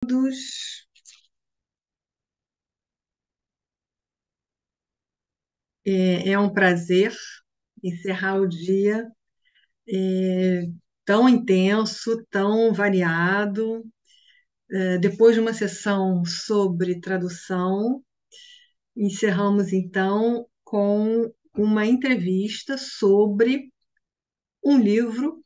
Todos. É um prazer encerrar o dia é, tão intenso, tão variado. Depois de uma sessão sobre tradução, encerramos então com uma entrevista sobre um livro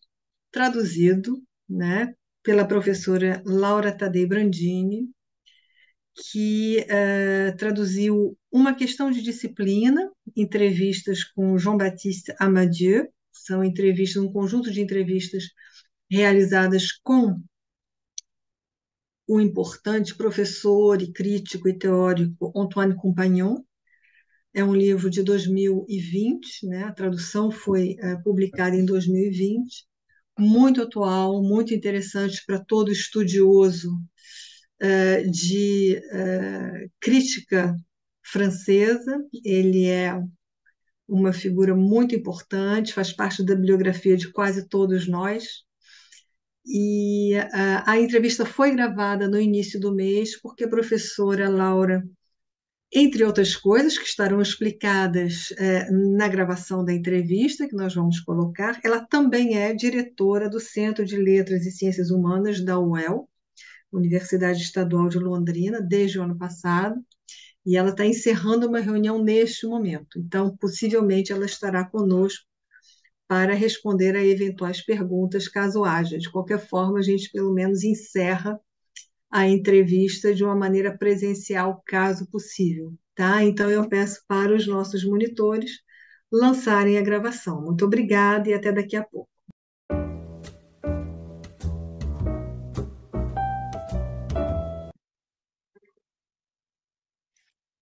traduzido, né, pela professora Laura Tadei Brandini, que traduziu Uma Questão de Disciplina, entrevistas com Jean-Baptiste Amadieu, são entrevistas, um conjunto de entrevistas realizadas com o importante professor e crítico e teórico Antoine Compagnon. É um livro de 2020, né? A tradução foi publicada em 2020, muito atual, muito interessante para todo estudioso de crítica francesa. Ele é uma figura muito importante, faz parte da bibliografia de quase todos nós. E a entrevista foi gravada no início do mês, porque a professora Laura, entre outras coisas que estarão explicadas na gravação da entrevista, que nós vamos colocar, ela também é diretora do Centro de Letras e Ciências Humanas da UEL, Universidade Estadual de Londrina, desde o ano passado, e ela está encerrando uma reunião neste momento. Então, possivelmente, ela estará conosco para responder a eventuais perguntas, caso haja. De qualquer forma, a gente pelo menos encerra a entrevista de uma maneira presencial, caso possível, tá? Então, eu peço para os nossos monitores lançarem a gravação. Muito obrigada e até daqui a pouco.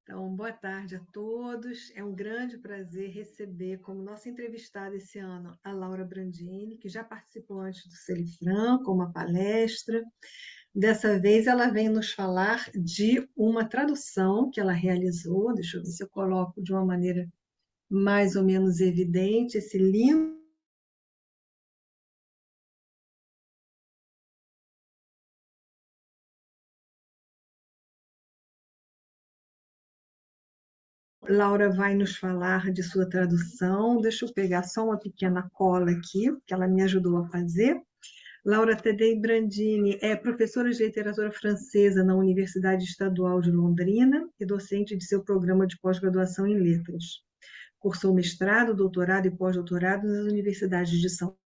Então, boa tarde a todos. É um grande prazer receber como nossa entrevistada esse ano a Laura Brandini, que já participou antes do Celifran com uma palestra. Dessa vez ela vem nos falar de uma tradução que ela realizou. Deixa eu ver se eu coloco de uma maneira mais ou menos evidente esse lindo. Laura vai nos falar de sua tradução. Deixa eu pegar só uma pequena cola aqui, que ela me ajudou a fazer. Laura Tadei Brandini é professora de literatura francesa na Universidade Estadual de Londrina e docente de seu programa de pós-graduação em letras. Cursou mestrado, doutorado e pós-doutorado nas universidades de São Paulo.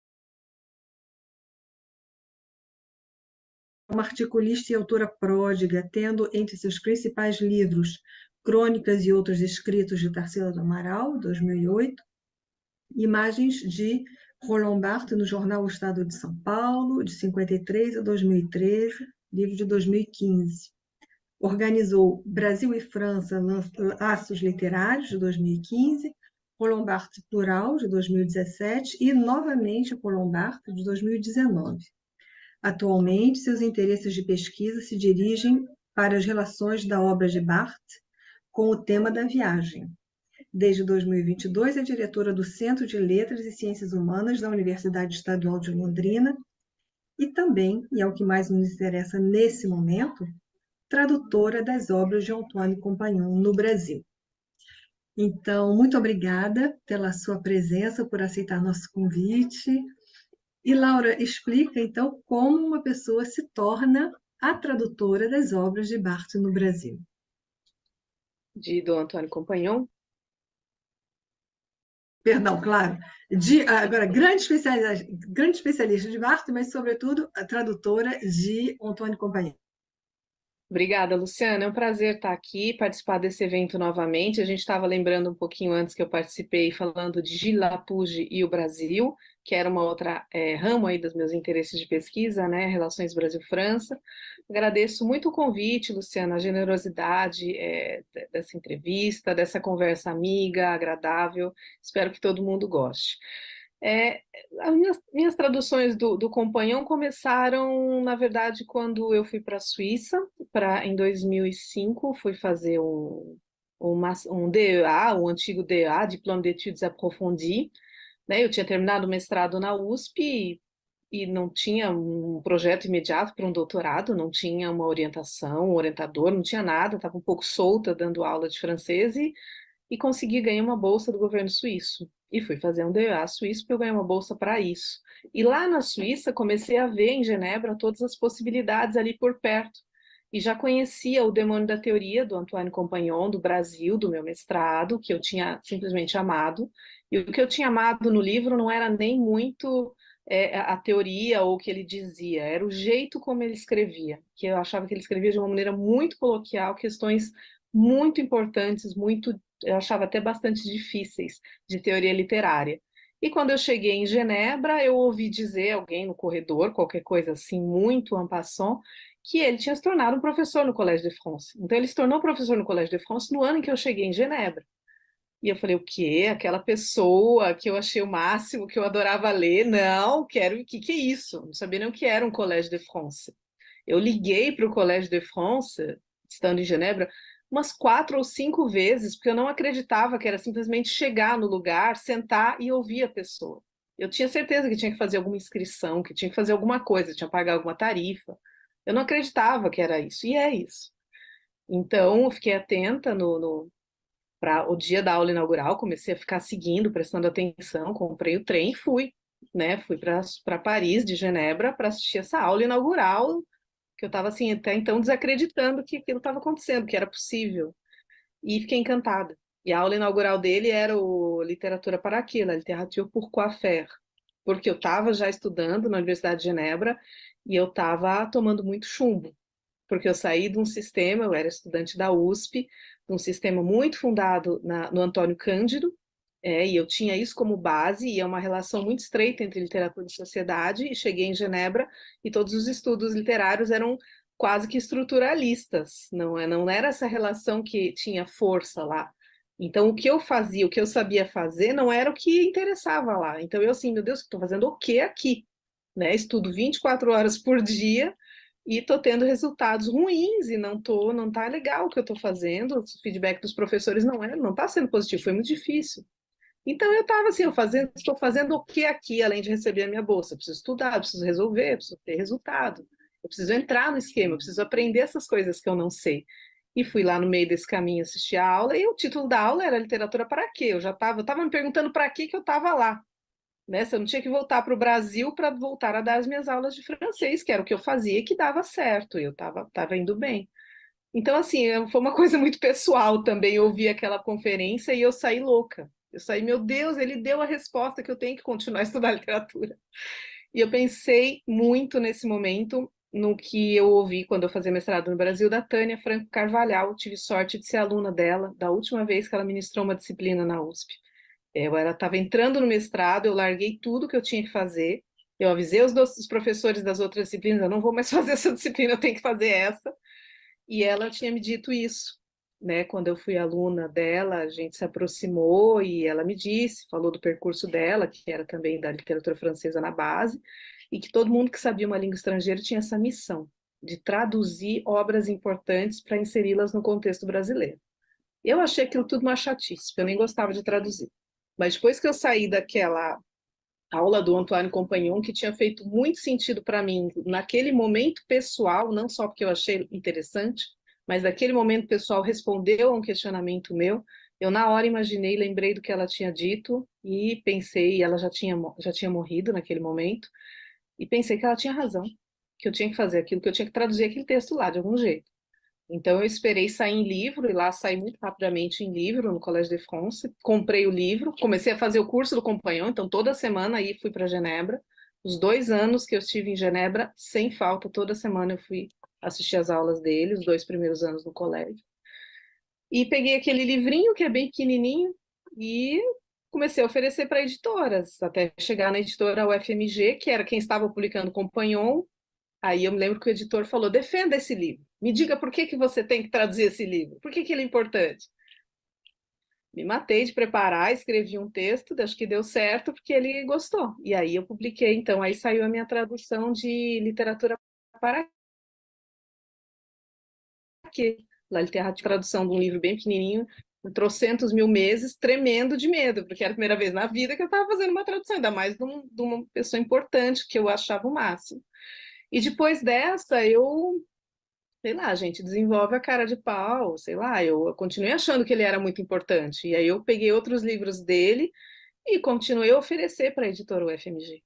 É uma articulista e autora pródiga, tendo entre seus principais livros Crônicas e Outros Escritos de Tarsila do Amaral, 2008, Imagens de Roland Barthes no jornal O Estado de São Paulo, de 53 a 2013, livro de 2015. Organizou Brasil e França, Laços Literários, de 2015, Roland Barthes Plural, de 2017, e novamente Roland Barthes, de 2019. Atualmente, seus interesses de pesquisa se dirigem para as relações da obra de Barthes com o tema da viagem. Desde 2022, é diretora do Centro de Letras e Ciências Humanas da Universidade Estadual de Londrina e também, e é o que mais nos interessa nesse momento, tradutora das obras de Antoine Compagnon no Brasil. Então, muito obrigada pela sua presença, por aceitar nosso convite. E, Laura, explica, então, como uma pessoa se torna a tradutora das obras de Barthes no Brasil. Do Antoine Compagnon. Perdão, claro. Agora, grande especialista de Barthes, mas, sobretudo, a tradutora de Antoine Compagnon. Obrigada, Luciana. É um prazer estar aqui, participar desse evento novamente. A gente estava lembrando um pouquinho antes que eu participei, falando de Gilles Lapouge e o Brasil, que era uma outra ramo aí dos meus interesses de pesquisa, né? Relações Brasil-França. Agradeço muito o convite, Luciana, a generosidade dessa entrevista, dessa conversa amiga, agradável. Espero que todo mundo goste. As minhas traduções do Compagnon começaram, na verdade, quando eu fui para a Suíça, em 2005, fui fazer um DEA, o antigo DEA, Diplôme d'études approfondies, né? Eu tinha terminado o mestrado na USP e não tinha um projeto imediato para um doutorado, não tinha uma orientação, um orientador, não tinha nada, estava um pouco solta dando aula de francês e consegui ganhar uma bolsa do governo suíço. E fui fazer um DEA suíço porque eu ganhei uma bolsa para isso. E lá na Suíça comecei a ver em Genebra todas as possibilidades ali por perto. E já conhecia o Demônio da Teoria, do Antoine Compagnon, do Brasil, do meu mestrado, que eu tinha simplesmente amado. E o que eu tinha amado no livro não era nem muito a teoria ou o que ele dizia, era o jeito como ele escrevia, que eu achava que ele escrevia de uma maneira muito coloquial, questões muito importantes, muito, eu achava até bastante difíceis de teoria literária. E quando eu cheguei em Genebra, eu ouvi dizer alguém no corredor, qualquer coisa assim, muito en passant, que ele tinha se tornado um professor no Collège de France. Então, ele se tornou professor no Collège de France no ano em que eu cheguei em Genebra. E eu falei, o quê? Aquela pessoa que eu achei o máximo, que eu adorava ler? Não, quero, o que que é isso? Não sabia nem o que era um Collège de France. Eu liguei para o Collège de France, estando em Genebra, umas 4 ou 5 vezes, porque eu não acreditava que era simplesmente chegar no lugar, sentar e ouvir a pessoa. Eu tinha certeza que tinha que fazer alguma inscrição, que tinha que fazer alguma coisa, tinha que pagar alguma tarifa. Eu não acreditava que era isso, e é isso. Então, eu fiquei atenta para o dia da aula inaugural, comecei a ficar seguindo, prestando atenção, comprei o trem e fui, né? Fui para Paris, de Genebra, para assistir essa aula inaugural, que eu estava assim, até então desacreditando que aquilo estava acontecendo, que era possível. E fiquei encantada. E a aula inaugural dele era o Literatura para aquilo, a Littérature pourquoi faire, porque eu estava já estudando na Universidade de Genebra e eu estava tomando muito chumbo porque eu saí de um sistema, eu era estudante da USP, de um sistema muito fundado no Antônio Cândido, e eu tinha isso como base, e é uma relação muito estreita entre literatura e sociedade, e cheguei em Genebra, e todos os estudos literários eram quase que estruturalistas, não era essa relação que tinha força lá. Então, o que eu fazia, o que eu sabia fazer, não era o que interessava lá. Então, eu assim, meu Deus, estou fazendo o que aqui? Né? Estudo 24 horas por dia, e estou tendo resultados ruins e não tá legal o que eu estou fazendo. O feedback dos professores não está sendo positivo, foi muito difícil. Então eu estava assim, estou fazendo o que aqui, além de receber a minha bolsa? Eu preciso estudar, eu preciso resolver, eu preciso ter resultado, eu preciso entrar no esquema, eu preciso aprender essas coisas que eu não sei. E fui lá no meio desse caminho assistir a aula, e o título da aula era Literatura para quê? Eu estava me perguntando para que eu estava lá, né? Se eu não tinha que voltar para o Brasil para voltar a dar as minhas aulas de francês, que era o que eu fazia e que dava certo, eu estava indo bem. Então, assim, foi uma coisa muito pessoal também. Eu ouvi aquela conferência e eu saí louca. Eu saí, meu Deus, ele deu a resposta que eu tenho que continuar a estudar literatura. E eu pensei muito nesse momento no que eu ouvi quando eu fazia mestrado no Brasil da Tânia Franco Carvalhal. Tive sorte de ser aluna dela da última vez que ela ministrou uma disciplina na USP. Eu estava entrando no mestrado, eu larguei tudo que eu tinha que fazer. Eu avisei os professores das outras disciplinas, eu não vou mais fazer essa disciplina, eu tenho que fazer essa. E ela tinha me dito isso, né? Quando eu fui aluna dela, a gente se aproximou e ela me disse, falou do percurso dela, que era também da literatura francesa na base, e que todo mundo que sabia uma língua estrangeira tinha essa missão de traduzir obras importantes para inseri-las no contexto brasileiro. Eu achei aquilo tudo uma chatice, porque eu nem gostava de traduzir. Mas depois que eu saí daquela aula do Antoine Compagnon, que tinha feito muito sentido para mim naquele momento pessoal, não só porque eu achei interessante, mas naquele momento pessoal respondeu a um questionamento meu. Eu na hora imaginei, lembrei do que ela tinha dito e pensei, ela já tinha morrido naquele momento, e pensei que ela tinha razão, que eu tinha que fazer aquilo, que eu tinha que traduzir aquele texto lá de algum jeito. Então eu esperei sair em livro, e lá saí muito rapidamente em livro no Collège de France. Comprei o livro, comecei a fazer o curso do Companhão, então toda semana aí fui para Genebra. Os 2 anos que eu estive em Genebra, sem falta, toda semana eu fui assistir as aulas dele, os 2 primeiros anos no colégio. E peguei aquele livrinho que é bem pequenininho e comecei a oferecer para editoras, até chegar na editora UFMG, que era quem estava publicando Compagnon. Aí eu me lembro que o editor falou: defenda esse livro. Me diga por que que você tem que traduzir esse livro. Por que que ele é importante? Me matei de preparar, escrevi um texto, acho que deu certo porque ele gostou. E aí eu publiquei, então aí saiu a minha tradução de literatura para quê? Lá ele tem a tradução de um livro bem pequenininho trocentos mil meses, tremendo de medo, porque era a primeira vez na vida que eu estava fazendo uma tradução, ainda mais de uma pessoa importante, que eu achava o máximo. E depois dessa, sei lá, a gente desenvolve a cara de pau, sei lá, eu continuei achando que ele era muito importante. E aí eu peguei outros livros dele e continuei a oferecer para a editora UFMG,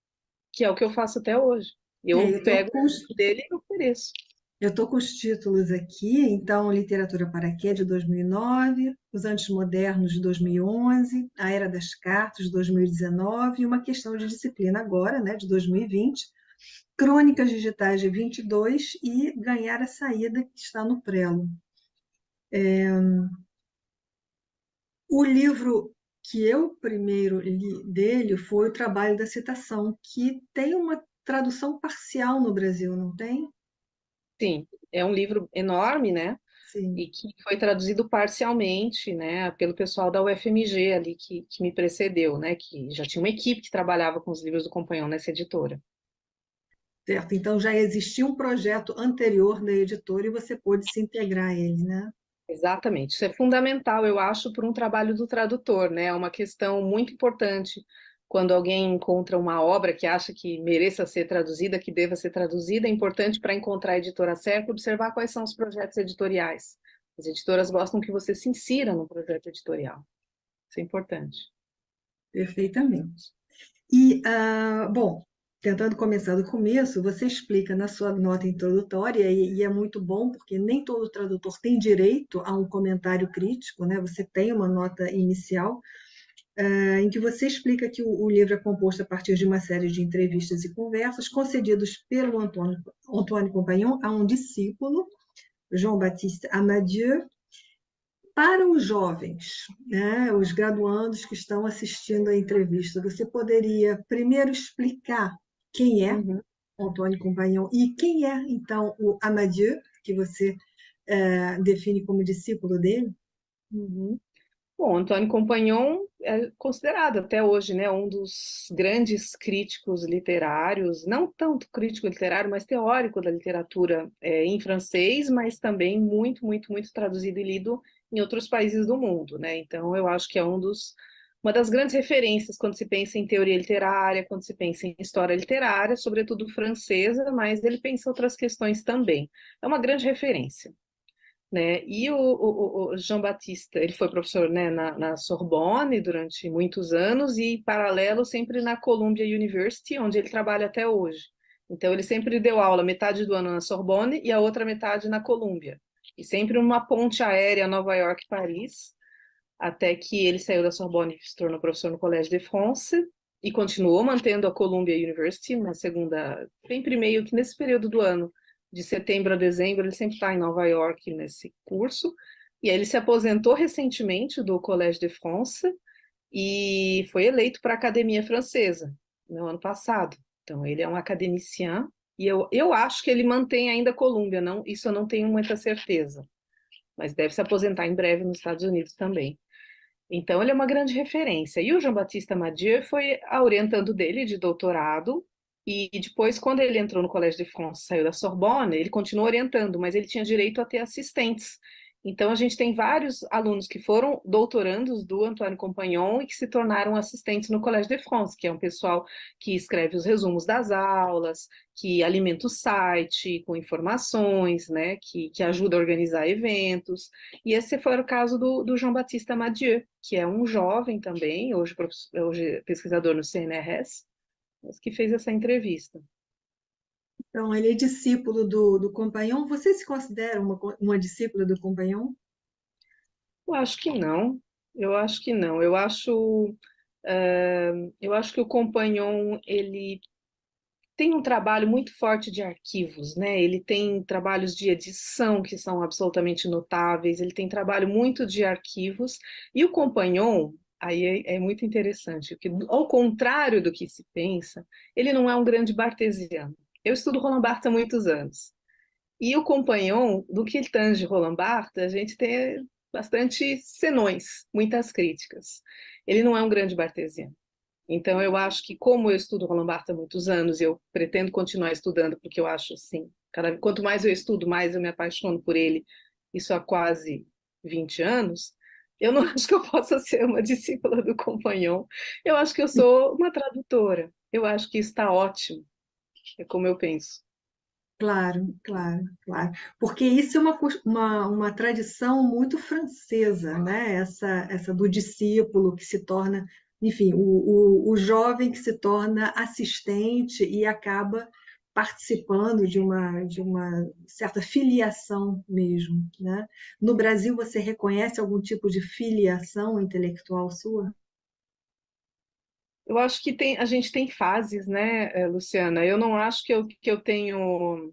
que é o que eu faço até hoje. É, Eu pego o livro dele e ofereço. eu tô com os títulos aqui, então, Literatura para Quê, de 2009, Os Antes Modernos, de 2011, A Era das Cartas, de 2019, e Uma Questão de Disciplina agora, né, de 2020, Crônicas Digitais, de 22, e Ganhar a Saída, que está no Prelo. O livro que eu primeiro li dele foi O Trabalho da Citação, que tem uma tradução parcial no Brasil, não tem? Sim, é um livro enorme, né? Sim. E que foi traduzido parcialmente, né, pelo pessoal da UFMG ali que me precedeu, né, que já tinha uma equipe que trabalhava com os livros do Companhão nessa editora. Certo, então já existia um projeto anterior da editora e você pôde se integrar a ele, né? Exatamente, isso é fundamental, eu acho, para um trabalho do tradutor, né? É uma questão muito importante quando alguém encontra uma obra que acha que mereça ser traduzida, que deva ser traduzida, é importante para encontrar a editora certa, observar quais são os projetos editoriais. As editoras gostam que você se insira no projeto editorial. Isso é importante. Perfeitamente. E, bom, tentando começar do começo, você explica na sua nota introdutória, e é muito bom, porque nem todo tradutor tem direito a um comentário crítico, né? Você tem uma nota inicial, em que você explica que o livro é composto a partir de uma série de entrevistas e conversas concedidos pelo Antoine Compagnon a um discípulo, Jean-Baptiste Amadieu, para os jovens, né, os graduandos que estão assistindo à entrevista. Você poderia primeiro explicar quem é Uhum, Antoine Compagnon e quem é, então, o Amadieu, que você define como discípulo dele? uhum. Bom, Antônio Compagnon é considerado até hoje, né, um dos grandes críticos literários, não tanto crítico literário, mas teórico da literatura em francês, mas também muito, muito, muito traduzido e lido em outros países do mundo, né? Então, eu acho que é uma das grandes referências quando se pensa em teoria literária, quando se pensa em história literária, sobretudo francesa, mas ele pensa outras questões também. É uma grande referência, né? E o Jean Baptiste, ele foi professor, né, na Sorbonne durante muitos anos e, em paralelo, sempre na Columbia University, onde ele trabalha até hoje. Então, ele sempre deu aula metade do ano na Sorbonne e a outra metade na Columbia. E sempre uma ponte aérea Nova York-Paris, até que ele saiu da Sorbonne e se tornou professor no Collège de France e continuou mantendo a Columbia University na segunda, sempre meio que nesse período do ano, de setembro a dezembro, ele sempre está em Nova York nesse curso. E aí ele se aposentou recentemente do Collège de France e foi eleito para a Academia Francesa no ano passado. Então ele é um academicien e eu acho que ele mantém ainda a Columbia, não, isso eu não tenho muita certeza, mas deve se aposentar em breve nos Estados Unidos também. Então, ele é uma grande referência. E o Jean-Baptiste Amadieu foi a orientando dele de doutorado, e depois, quando ele entrou no Collège de France, saiu da Sorbonne, ele continuou orientando, mas ele tinha direito a ter assistentes. Então, a gente tem vários alunos que foram doutorandos do Antoine Compagnon e que se tornaram assistentes no Collège de France, que é um pessoal que escreve os resumos das aulas, que alimenta o site com informações, né, que ajuda a organizar eventos. E esse foi o caso do João Batista Madieu, que é um jovem também, hoje pesquisador no CNRS, mas que fez essa entrevista. Então, ele é discípulo do Compagnon. Você se considera uma discípula do Compagnon? Eu acho que não, eu acho que não. Eu acho que o Compagnon, ele tem um trabalho muito forte de arquivos, né? Ele tem trabalhos de edição que são absolutamente notáveis, ele tem trabalho muito de arquivos, e o Compagnon, aí é muito interessante, porque ao contrário do que se pensa, ele não é um grande bartesiano. Eu estudo Roland Barthes há muitos anos, e o Compagnon, do que tange Roland Barthes, a gente tem bastante senões, muitas críticas. Ele não é um grande bartesiano. Então, eu acho que, como eu estudo Roland Barthes há muitos anos, e eu pretendo continuar estudando, porque eu acho assim, quanto mais eu estudo, mais eu me apaixono por ele, isso há quase 20 anos, Eu não acho que eu possa ser uma discípula do Compagnon. Eu acho que eu sou uma tradutora. Eu acho que está ótimo. É como eu penso. Claro, claro, claro. Porque isso é uma tradição muito francesa, né? Essa do discípulo que se torna, enfim, o jovem que se torna assistente e acaba participando de uma certa filiação mesmo, né? No Brasil, você reconhece algum tipo de filiação intelectual sua? Eu acho que a gente tem fases, né, Luciana? Eu não acho que eu tenho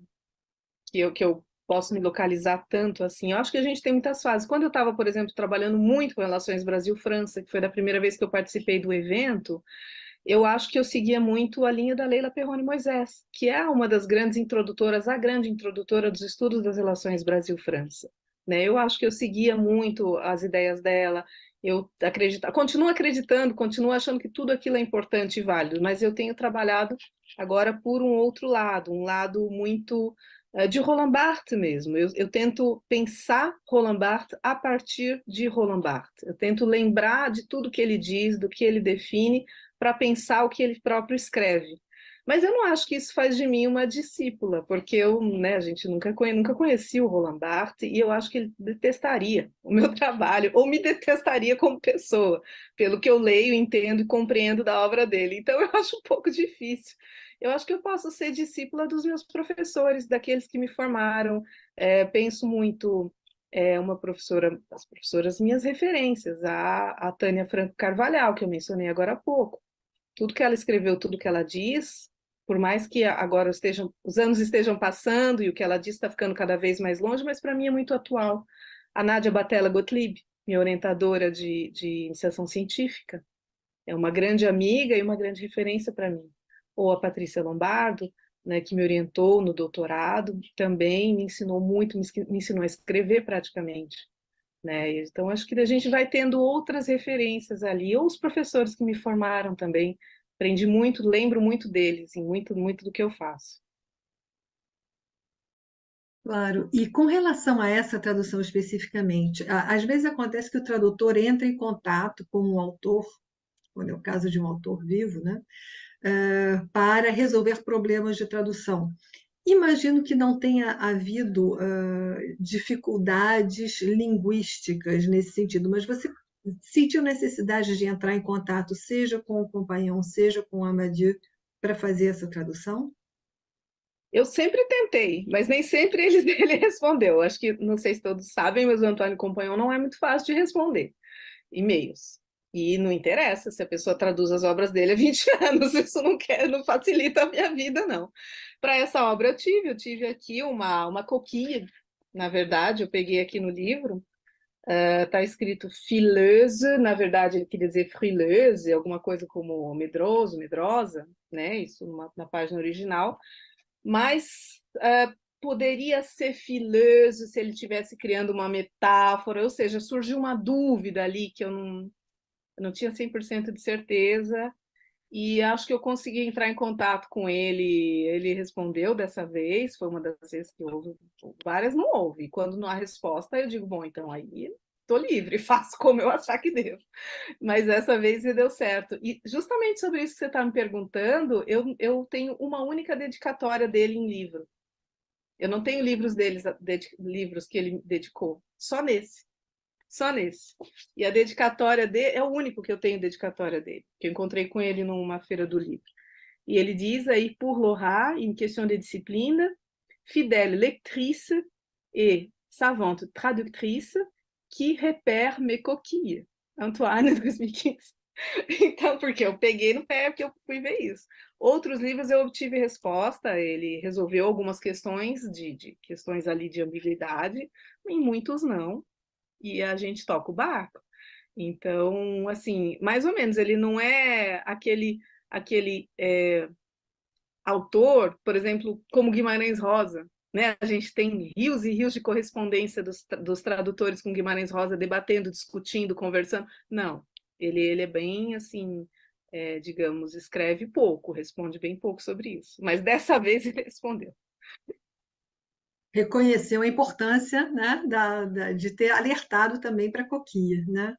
que eu posso me localizar tanto assim. Eu acho que a gente tem muitas fases. Quando eu estava, por exemplo, trabalhando muito com relações Brasil-França, que foi da primeira vez que eu participei do evento, eu acho que eu seguia muito a linha da Leila Perrone Moisés, que é uma das grandes introdutoras, a grande introdutora dos estudos das relações Brasil-França. Né? Eu acho que eu seguia muito as ideias dela, eu acredito, continuo acreditando, continuo achando que tudo aquilo é importante e válido, mas eu tenho trabalhado agora por um outro lado, um lado muito de Roland Barthes mesmo. Eu tento pensar Roland Barthes a partir de Roland Barthes. Eu tento lembrar de tudo que ele diz, do que ele define, para pensar o que ele próprio escreve. Mas eu não acho que isso faz de mim uma discípula, porque a gente nunca conheci o Roland Barthes e eu acho que ele detestaria o meu trabalho, ou me detestaria como pessoa, pelo que eu leio, entendo e compreendo da obra dele. Então eu acho um pouco difícil. Eu acho que eu posso ser discípula dos meus professores, daqueles que me formaram. Penso muito uma professora, as professoras minhas referências, a Tânia Franco Carvalhal, que eu mencionei agora há pouco. Tudo que ela escreveu, tudo que ela diz, por mais que agora os anos estejam passando e o que ela diz está ficando cada vez mais longe, mas para mim é muito atual. A Nádia Batella Gottlieb, minha orientadora de iniciação científica, é uma grande amiga e uma grande referência para mim. Ou a Patrícia Lombardo, né, que me orientou no doutorado, também me ensinou muito, me ensinou a escrever praticamente. Né? Então, acho que a gente vai tendo outras referências ali, ou os professores que me formaram também. Aprendi muito, lembro muito deles, e muito, muito do que eu faço. Claro, e com relação a essa tradução especificamente, às vezes acontece que o tradutor entra em contato com o autor, quando é o caso de um autor vivo, né, para resolver problemas de tradução. Imagino que não tenha havido dificuldades linguísticas nesse sentido, mas você sentiu necessidade de entrar em contato, seja com o Compagnon, seja com o Amadeu, para fazer essa tradução? Eu sempre tentei, mas nem sempre ele respondeu. Acho que, não sei se todos sabem, mas o Antônio Companhon não é muito fácil de responder e-mails. E não interessa se a pessoa traduz as obras dele há 20 anos, isso não facilita a minha vida, não. Para essa obra eu tive aqui uma coquille, na verdade, eu peguei aqui no livro, está escrito fileuse, na verdade ele queria dizer frileuse, alguma coisa como medroso, medrosa, né? Isso na página original, mas poderia ser fileuse se ele estivesse criando uma metáfora, ou seja, surgiu uma dúvida ali que eu não tinha 100% de certeza, e acho que eu consegui entrar em contato com ele. Ele respondeu dessa vez, foi uma das vezes que houve, várias não houve. E quando não há resposta, eu digo, bom, então aí estou livre, faço como eu achar que devo. Mas dessa vez deu certo. E justamente sobre isso que você está me perguntando, eu tenho uma única dedicatória dele em livro. Eu não tenho livros que ele dedicou, só nesse. Só nesse. E a dedicatória dele é o único que eu tenho dedicatória dele, que eu encontrei com ele numa feira do livro. E ele diz aí, pour Laura, em questão de disciplina, fidèle lectrice et savante traductrice qui repère mes coquilles. Antoine, 2015. Então, porque eu peguei no pé porque eu fui ver isso. Outros livros eu obtive resposta, ele resolveu algumas questões de questões ali de ambiguidade, em muitos não, e a gente toca o barco. Então, assim, mais ou menos, ele não é aquele autor, por exemplo, como Guimarães Rosa, né? A gente tem rios e rios de correspondência dos tradutores com Guimarães Rosa, debatendo, discutindo, conversando. Não, ele é bem, assim, digamos, escreve pouco, responde bem pouco sobre isso. Mas dessa vez ele respondeu. reconheceu a importância, né, de ter alertado também para a Coquille, né,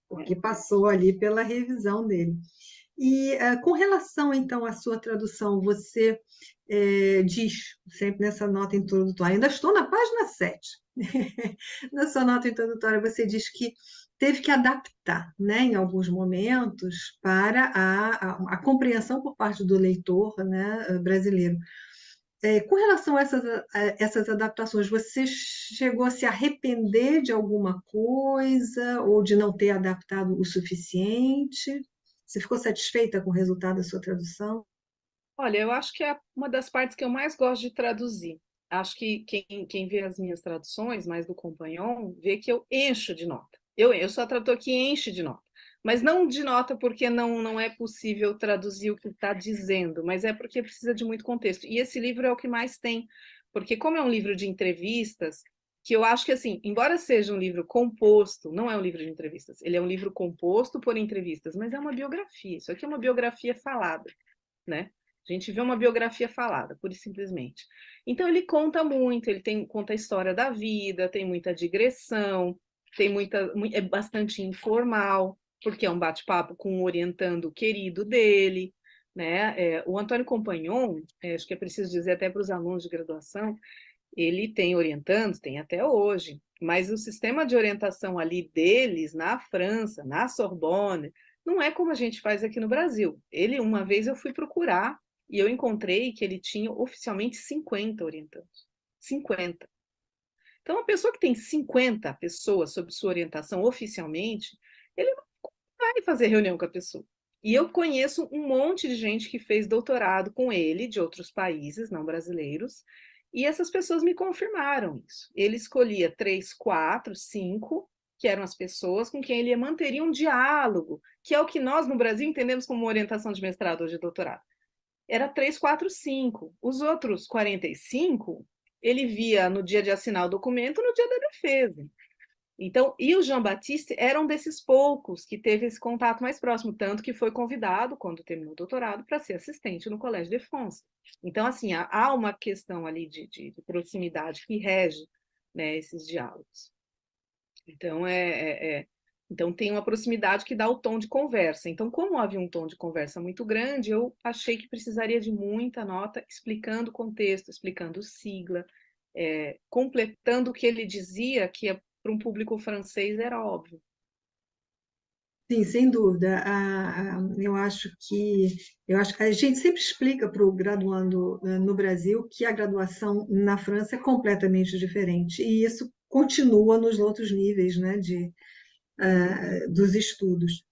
porque passou ali pela revisão dele. E com relação, então, à sua tradução, você diz, sempre nessa nota introdutória, ainda estou na página 7. Na sua nota introdutória, você diz que teve que adaptar, né, em alguns momentos, para a compreensão por parte do leitor, né, brasileiro. Com relação a essas adaptações, você chegou a se arrepender de alguma coisa ou de não ter adaptado o suficiente? Você ficou satisfeita com o resultado da sua tradução? Olha, eu acho que é uma das partes que eu mais gosto de traduzir. Acho que quem vê as minhas traduções, mais do Compagnon, vê que eu encho de nota. Eu sou a tradutora que enche de nota. Mas não de nota porque não é possível traduzir o que está dizendo, mas é porque precisa de muito contexto. E esse livro é o que mais tem, porque como é um livro de entrevistas, que eu acho que, assim, embora seja um livro composto, não é um livro de entrevistas, ele é um livro composto por entrevistas, mas é uma biografia. Isso aqui é uma biografia falada, né? A gente vê uma biografia falada, pura e simplesmente. Então ele conta muito, conta a história da vida, tem muita digressão, é bastante informal, porque é um bate-papo com o orientando querido dele, né? O Antônio Compagnon, acho que é preciso dizer até para os alunos de graduação, ele tem orientandos, tem até hoje, mas o sistema de orientação ali deles, na França, na Sorbonne, não é como a gente faz aqui no Brasil. Uma vez eu fui procurar e eu encontrei que ele tinha oficialmente 50 orientandos. 50. Então, uma pessoa que tem 50 pessoas sob sua orientação oficialmente, ele não vai fazer reunião com a pessoa. E eu conheço um monte de gente que fez doutorado com ele, de outros países, não brasileiros, e essas pessoas me confirmaram isso. Ele escolhia 3, 4, 5, que eram as pessoas com quem ele manteria um diálogo, que é o que nós no Brasil entendemos como orientação de mestrado ou de doutorado. Era 3, 4, 5. Os outros 45, ele via no dia de assinar o documento, no dia da defesa. Então, e o Jean Baptiste era um desses poucos que teve esse contato mais próximo, tanto que foi convidado, quando terminou o doutorado, para ser assistente no Collège de France. Então, assim, há uma questão ali de proximidade que rege, né, esses diálogos. Então, então, tem uma proximidade que dá o tom de conversa. Então, como havia um tom de conversa muito grande, eu achei que precisaria de muita nota explicando o contexto, explicando sigla, completando o que ele dizia, que para um público francês era óbvio. Sim, sem dúvida. Eu acho que a gente sempre explica para o graduando no Brasil que a graduação na França é completamente diferente e isso continua nos outros níveis, né, dos estudos.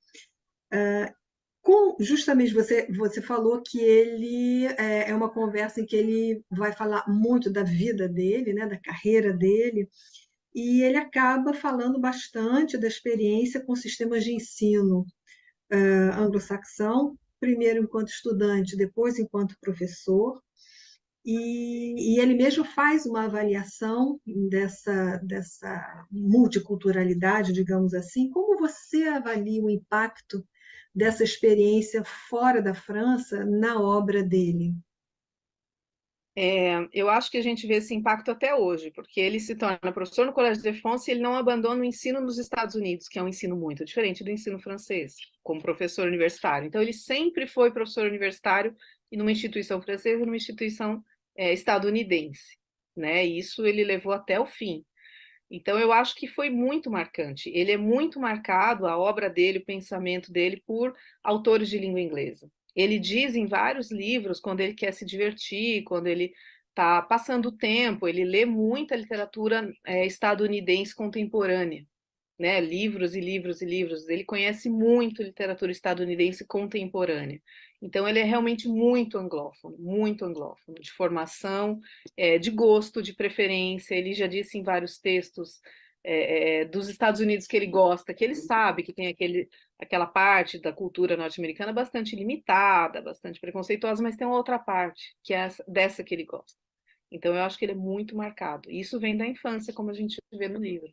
Justamente você falou que ele é uma conversa em que ele vai falar muito da vida dele, né, da carreira dele, e ele acaba falando bastante da experiência com sistemas de ensino anglo-saxão, primeiro enquanto estudante, depois enquanto professor, e ele mesmo faz uma avaliação dessa multiculturalidade, digamos assim. Como você avalia o impacto dessa experiência fora da França na obra dele? Eu acho que a gente vê esse impacto até hoje, porque ele se torna professor no Colégio de France e ele não abandona o ensino nos Estados Unidos, que é um ensino muito diferente do ensino francês, como professor universitário. Então, ele sempre foi professor universitário e numa instituição francesa e numa instituição estadunidense, né? E isso ele levou até o fim. Então, eu acho que foi muito marcante. Ele é muito marcado, a obra dele, o pensamento dele, por autores de língua inglesa. Ele diz em vários livros, quando ele quer se divertir, quando ele está passando o tempo, ele lê muita literatura estadunidense contemporânea, né? Livros e livros e livros. Ele conhece muito literatura estadunidense contemporânea. Então, ele é realmente muito anglófono, de formação, de gosto, de preferência. Ele já disse em vários textos dos Estados Unidos que ele gosta, que ele sabe que tem aquela parte da cultura norte-americana bastante limitada, bastante preconceituosa, mas tem uma outra parte, que é dessa que ele gosta. Então, eu acho que ele é muito marcado. E isso vem da infância, como a gente vê no livro.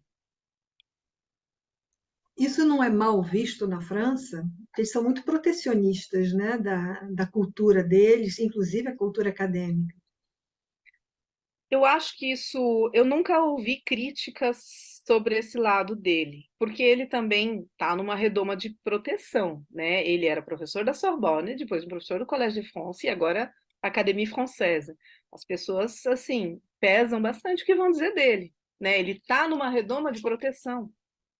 Isso não é mal visto na França? Porque eles são muito protecionistas, né, da cultura deles, inclusive a cultura acadêmica. Eu acho que isso, eu nunca ouvi críticas sobre esse lado dele, porque ele também está numa redoma de proteção, né? Ele era professor da Sorbonne, depois professor do Collège de France e agora Académie Française. As pessoas, assim, pesam bastante o que vão dizer dele, né? Ele está numa redoma de proteção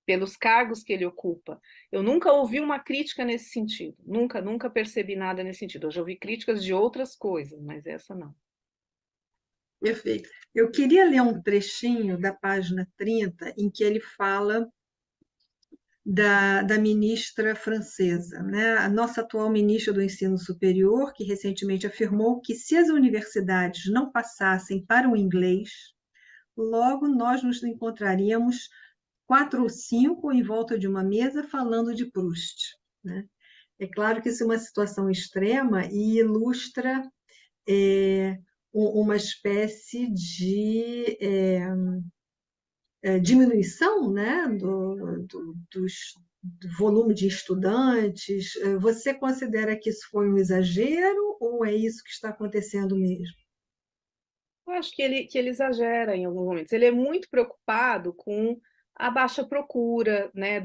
pelos cargos que ele ocupa. Eu nunca ouvi uma crítica nesse sentido, nunca percebi nada nesse sentido. Eu já ouvi críticas de outras coisas, mas essa não. Perfeito. Eu queria ler um trechinho da página 30, em que ele fala da ministra francesa, né? A nossa atual ministra do Ensino Superior, que recentemente afirmou que se as universidades não passassem para o inglês, logo nós nos encontraríamos 4 ou 5 em volta de uma mesa falando de Proust, né? É claro que isso é uma situação extrema e ilustra é, uma espécie de diminuição, né, do volume de estudantes. Você considera que isso foi um exagero ou é isso que está acontecendo mesmo? Eu acho que ele exagera em alguns momentos. Ele é muito preocupado com a baixa procura, né,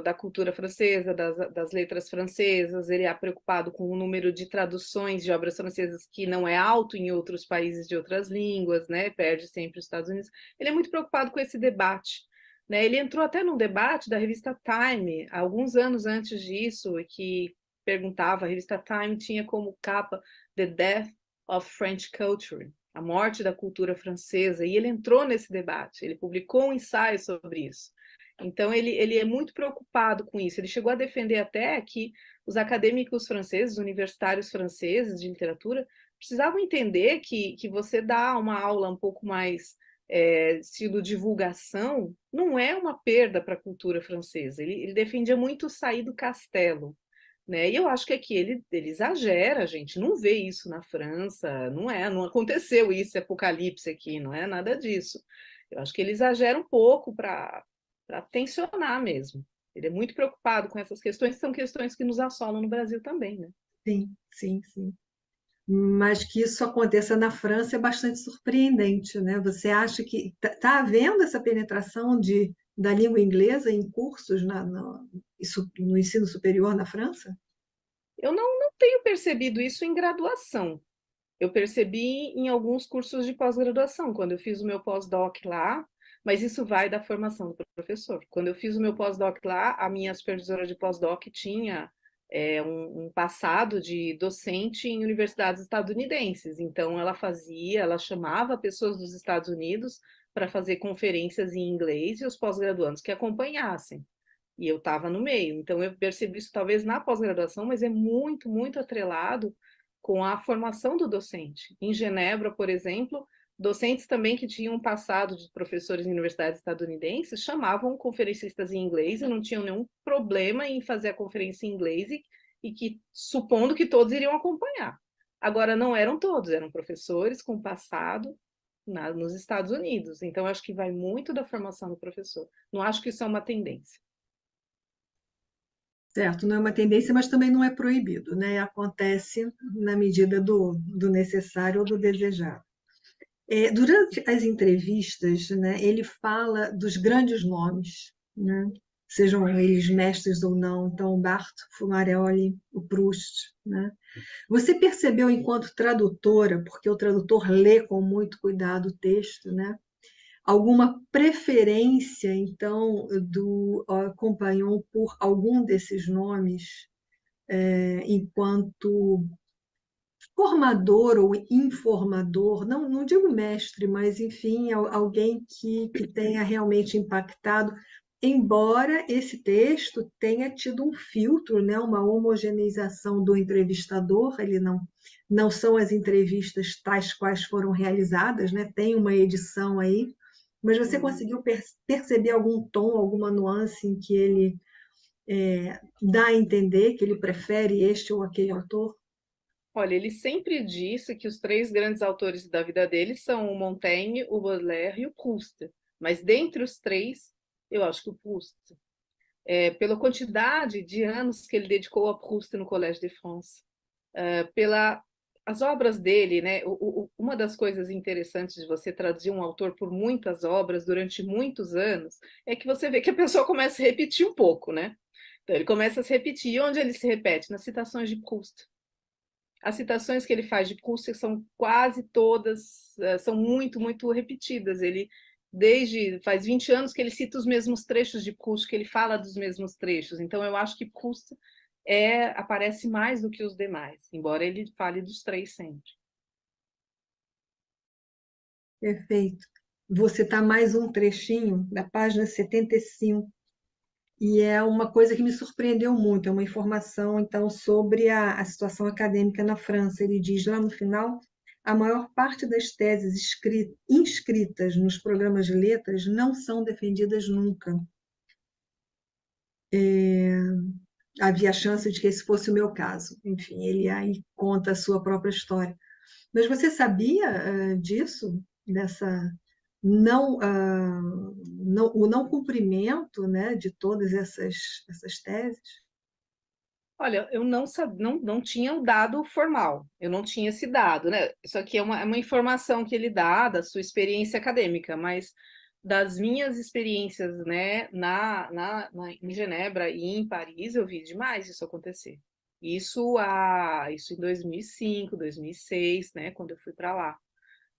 da cultura francesa, das letras francesas. Ele é preocupado com o número de traduções de obras francesas que não é alto em outros países de outras línguas, né, perde sempre os Estados Unidos. Ele é muito preocupado com esse debate. Né? Ele entrou até num debate da revista Time, alguns anos antes disso, que perguntava, a revista Time tinha como capa The Death of French Culture, a morte da cultura francesa, e ele entrou nesse debate, ele publicou um ensaio sobre isso. Então, ele é muito preocupado com isso. Ele chegou a defender até que os acadêmicos franceses, universitários franceses de literatura, precisavam entender que você dá uma aula um pouco mais estilo divulgação, não é uma perda para a cultura francesa. Ele defendia muito sair do castelo, né? E eu acho que aqui ele exagera, gente. Não vê isso na França, não aconteceu isso, apocalipse aqui, não é nada disso. Eu acho que ele exagera um pouco para tensionar mesmo. Ele é muito preocupado com essas questões, que são questões que nos assolam no Brasil também, né? Sim, sim, sim. Mas que isso aconteça na França é bastante surpreendente, né? Você acha que está havendo essa penetração da língua inglesa em cursos no ensino superior na França? Eu não tenho percebido isso em graduação. Eu percebi em alguns cursos de pós-graduação, quando eu fiz o meu pós-doc lá, mas isso vai da formação do professor. Quando eu fiz o meu pós-doc lá, a minha supervisora de pós-doc tinha um passado de docente em universidades estadunidenses. Então, ela chamava pessoas dos Estados Unidos para fazer conferências em inglês e os pós-graduandos que acompanhassem. E eu estava no meio. Então, eu percebi isso talvez na pós-graduação, mas é muito, muito atrelado com a formação do docente. Em Genebra, por exemplo, docentes também que tinham passado de professores em universidades estadunidenses chamavam conferencistas em inglês e não tinham nenhum problema em fazer a conferência em inglês e que supondo que todos iriam acompanhar. Agora, não eram todos, eram professores com passado nos Estados Unidos. Então, acho que vai muito da formação do professor. Não acho que isso é uma tendência. Certo, não é uma tendência, mas também não é proibido, né? Acontece na medida do necessário ou do desejado. Durante as entrevistas, né, ele fala dos grandes nomes, né? Sejam eles mestres ou não, então Barthes, Fumarioli, o Proust, né? Você percebeu enquanto tradutora, porque o tradutor lê com muito cuidado o texto, né? Alguma preferência, então, do Compagnon por algum desses nomes, enquanto formador ou informador, não digo mestre, mas, enfim, alguém que tenha realmente impactado, embora esse texto tenha tido um filtro, né, uma homogeneização do entrevistador, ele não são as entrevistas tais quais foram realizadas, né, tem uma edição aí, mas você Uhum. conseguiu perceber algum tom, alguma nuance em que ele dá a entender que ele prefere este ou aquele autor? Olha, ele sempre disse que os três grandes autores da vida dele são o Montaigne, o Baudelaire e o Proust. Mas dentre os três, eu acho que o Proust. Pela quantidade de anos que ele dedicou a Proust no Collège de France, pela as obras dele, né? Uma das coisas interessantes de você traduzir um autor por muitas obras durante muitos anos é que você vê que a pessoa começa a repetir um pouco, né? Então, ele começa a se repetir. E onde ele se repete? Nas citações de Proust. As citações que ele faz de Proust são quase todas, são muito, muito repetidas. Ele, desde faz 20 anos que ele cita os mesmos trechos de Proust, que ele fala dos mesmos trechos. Então, eu acho que Proust aparece mais do que os demais, embora ele fale dos três sempre. Perfeito. Vou citar mais um trechinho da página 75, e é uma coisa que me surpreendeu muito, é uma informação, então, sobre a situação acadêmica na França. Ele diz lá no final: a maior parte das teses inscritas nos programas de letras não são defendidas nunca. Havia chance de que esse fosse o meu caso. Enfim, ele aí conta a sua própria história. Mas você sabia disso? Dessa o não cumprimento, né, de todas essas teses? Olha, eu não tinha o dado formal, eu não tinha esse dado, né? Isso aqui é uma informação que ele dá da sua experiência acadêmica, mas das minhas experiências, né, em Genebra e em Paris, eu vi demais isso acontecer. Isso em 2005, 2006, né, quando eu fui para lá.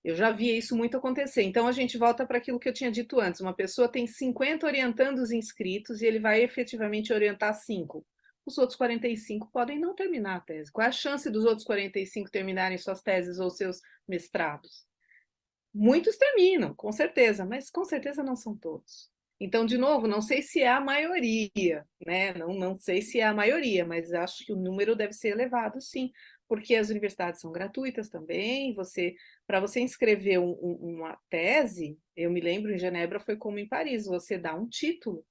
Eu já via isso muito acontecer. Então a gente volta para aquilo que eu tinha dito antes. Uma pessoa tem 50 orientandos inscritos e ele vai efetivamente orientar 5. Os outros 45 podem não terminar a tese. Qual é a chance dos outros 45 terminarem suas teses ou seus mestrados? Muitos terminam, com certeza, mas com certeza não são todos. Então, de novo, não sei se é a maioria, né? Não sei se é a maioria, mas acho que o número deve ser elevado, sim, porque as universidades são gratuitas também. Para você inscrever uma tese, eu me lembro em Genebra foi como em Paris, você dá um título.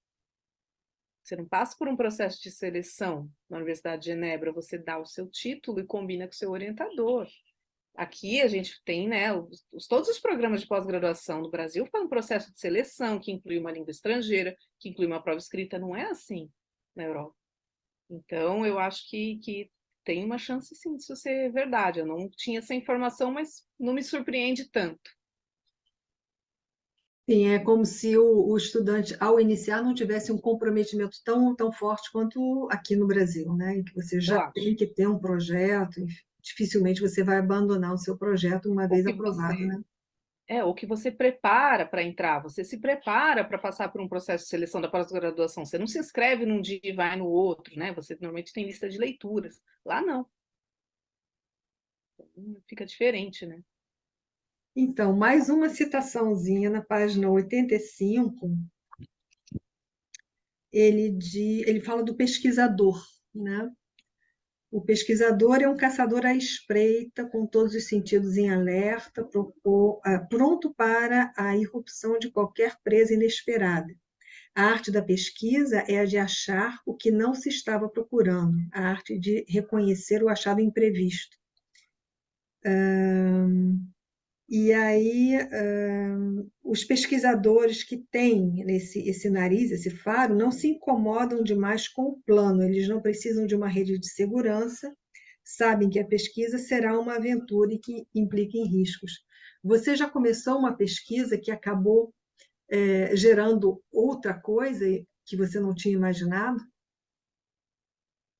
Você não passa por um processo de seleção na Universidade de Genebra, você dá o seu título e combina com o seu orientador. Aqui a gente tem, né, todos os programas de pós-graduação do Brasil fazem um processo de seleção que inclui uma língua estrangeira, que inclui uma prova escrita, não é assim na Europa. Então, eu acho que tem uma chance sim disso ser verdade. Eu não tinha essa informação, mas não me surpreende tanto. Sim, é como se o estudante, ao iniciar, não tivesse um comprometimento tão forte quanto aqui no Brasil, né? Em que você Eu já acho. tem que ter um projeto, e dificilmente você vai abandonar o seu projeto uma Ou vez que aprovado, você né? ou que você prepara para entrar, você se prepara para passar por um processo de seleção da pós-graduação. Você não se inscreve num dia e vai no outro, né? Você normalmente tem lista de leituras. Lá não. Fica diferente, né? Então, mais uma citaçãozinha na página 85, ele fala do pesquisador, né? O pesquisador é um caçador à espreita, com todos os sentidos em alerta, pronto para a irrupção de qualquer presa inesperada. A arte da pesquisa é a de achar o que não se estava procurando, a arte de reconhecer o achado imprevisto. E aí, os pesquisadores que têm esse nariz, esse faro, não se incomodam demais com o plano, eles não precisam de uma rede de segurança, sabem que a pesquisa será uma aventura e que implica em riscos. Você já começou uma pesquisa que acabou gerando outra coisa que você não tinha imaginado?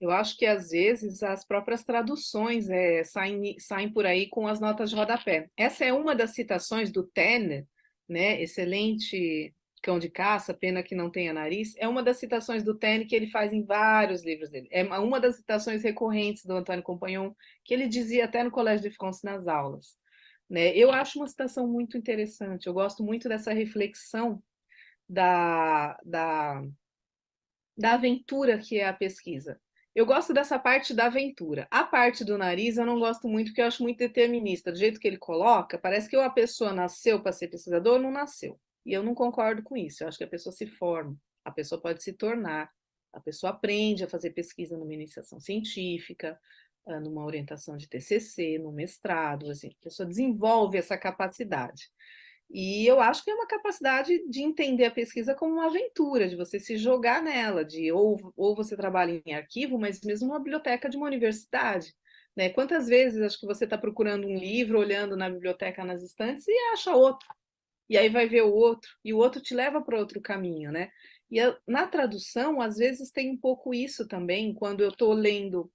Eu acho que às vezes as próprias traduções saem por aí com as notas de rodapé. Essa é uma das citações do Tanner, né? Excelente cão de caça, pena que não tenha nariz. É uma das citações do Tanner que ele faz em vários livros dele. É uma das citações recorrentes do Antônio Compagnon, que ele dizia até no Colégio de France nas aulas. Né? Eu acho uma citação muito interessante. Eu gosto muito dessa reflexão da, da da aventura que é a pesquisa. Eu gosto dessa parte da aventura. A parte do nariz eu não gosto muito, porque eu acho muito determinista. Do jeito que ele coloca, parece que ou a pessoa nasceu para ser pesquisador ou não nasceu. E eu não concordo com isso. Eu acho que a pessoa se forma, a pessoa pode se tornar, a pessoa aprende a fazer pesquisa numa iniciação científica, numa orientação de TCC, no mestrado, assim, a pessoa desenvolve essa capacidade. E eu acho que é uma capacidade de entender a pesquisa como uma aventura, de você se jogar nela, ou você trabalha em arquivo, mas mesmo numa biblioteca de uma universidade. né? Quantas vezes acho que você está procurando um livro, olhando na biblioteca, nas estantes, e acha outro, e aí vai ver o outro, e o outro te leva para outro caminho, né? Na tradução, às vezes tem um pouco isso também, quando eu estou lendo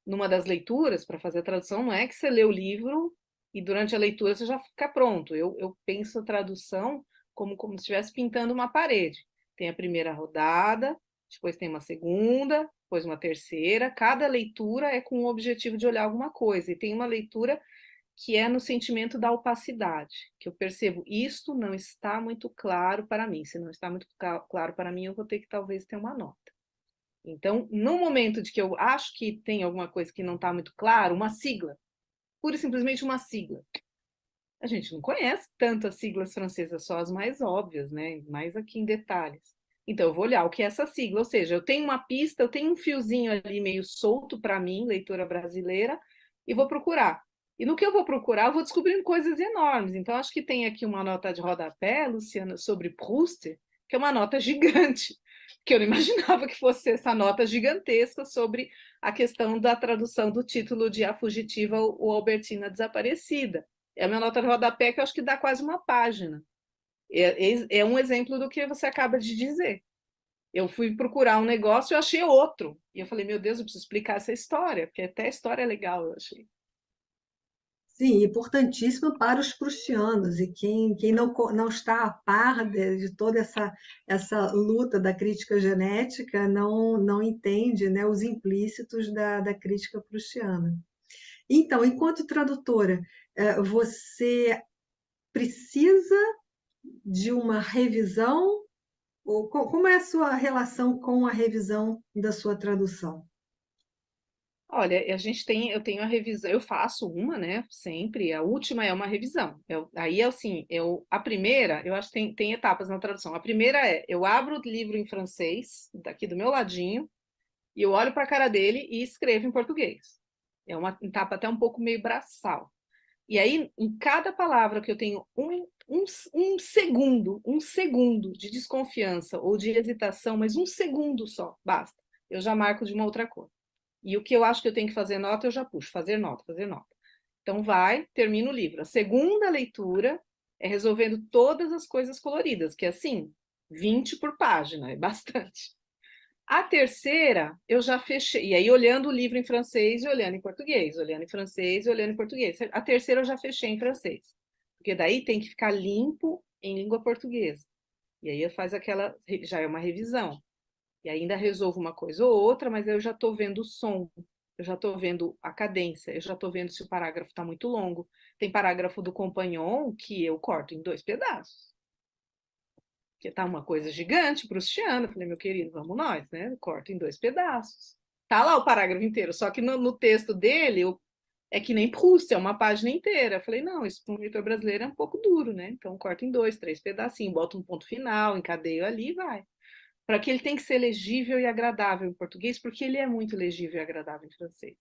numa das leituras, para fazer a tradução, não é que você lê o livro e durante a leitura você já fica pronto. Eu penso a tradução como se estivesse pintando uma parede. Tem a primeira rodada, depois tem uma segunda, depois uma terceira. Cada leitura é com o objetivo de olhar alguma coisa. E tem uma leitura que é no sentimento da opacidade, que eu percebo, isto não está muito claro para mim. Se não está muito claro para mim, eu vou ter que talvez ter uma nota. Então, no momento de que eu acho que tem alguma coisa que não está muito claro, uma sigla, pura e simplesmente uma sigla. A gente não conhece tanto as siglas francesas, só as mais óbvias, né? Mais aqui em detalhes. Então, eu vou olhar o que é essa sigla, ou seja, eu tenho uma pista, eu tenho um fiozinho ali meio solto para mim, leitora brasileira, e vou procurar. E no que eu vou procurar, eu vou descobrindo coisas enormes. Então, acho que tem aqui uma nota de rodapé, Luciana, sobre Proust, que é uma nota gigante, que eu não imaginava que fosse essa nota gigantesca sobre a questão da tradução do título de A Fugitiva ou Albertina Desaparecida. É a minha nota de rodapé que eu acho que dá quase uma página. É um exemplo do que você acaba de dizer. Eu fui procurar um negócio e eu achei outro. E eu falei, meu Deus, eu preciso explicar essa história, porque até a história é legal, eu achei. Sim, importantíssimo para os prussianos, e quem não está a par de toda essa luta da crítica genética não entende, né, os implícitos da crítica prussiana. Então, enquanto tradutora, você precisa de uma revisão? Ou como é a sua relação com a revisão da sua tradução? Olha, eu tenho a revisão, eu faço uma, né? Sempre. A última é uma revisão. Aí, assim, a primeira, eu acho que tem etapas na tradução. A primeira é, eu abro o livro em francês, daqui do meu ladinho, e eu olho para a cara dele e escrevo em português. É uma etapa até um pouco meio braçal. E aí, em cada palavra que eu tenho um segundo de desconfiança ou de hesitação, mas um segundo só, basta. Eu já marco de uma outra cor. E o que eu acho que eu tenho que fazer nota, eu já puxo, fazer nota, fazer nota. Então vai, termina o livro. A segunda leitura é resolvendo todas as coisas coloridas, que é assim, 20 por página, é bastante. A terceira, eu já fechei. E aí, olhando o livro em francês e olhando em português, olhando em francês e olhando em português. A terceira, eu já fechei em francês. Porque daí tem que ficar limpo em língua portuguesa. E aí, faz aquela. Já é uma revisão. E ainda resolvo uma coisa ou outra, mas eu já estou vendo o som, eu já estou vendo a cadência, eu já estou vendo se o parágrafo está muito longo. Tem parágrafo do Compagnon que eu corto em dois pedaços que tá uma coisa gigante, prussiana. Eu falei, meu querido, vamos nós, né? Corta em dois pedaços. Tá lá o parágrafo inteiro, só que no texto dele é que nem Proust, é uma página inteira. Eu falei, não, isso para um leitor brasileiro é um pouco duro, né? Então corta em dois, três pedacinhos, bota um ponto final, encadeio ali e vai. Para que ele tem que ser legível e agradável em português, porque ele é muito legível e agradável em francês.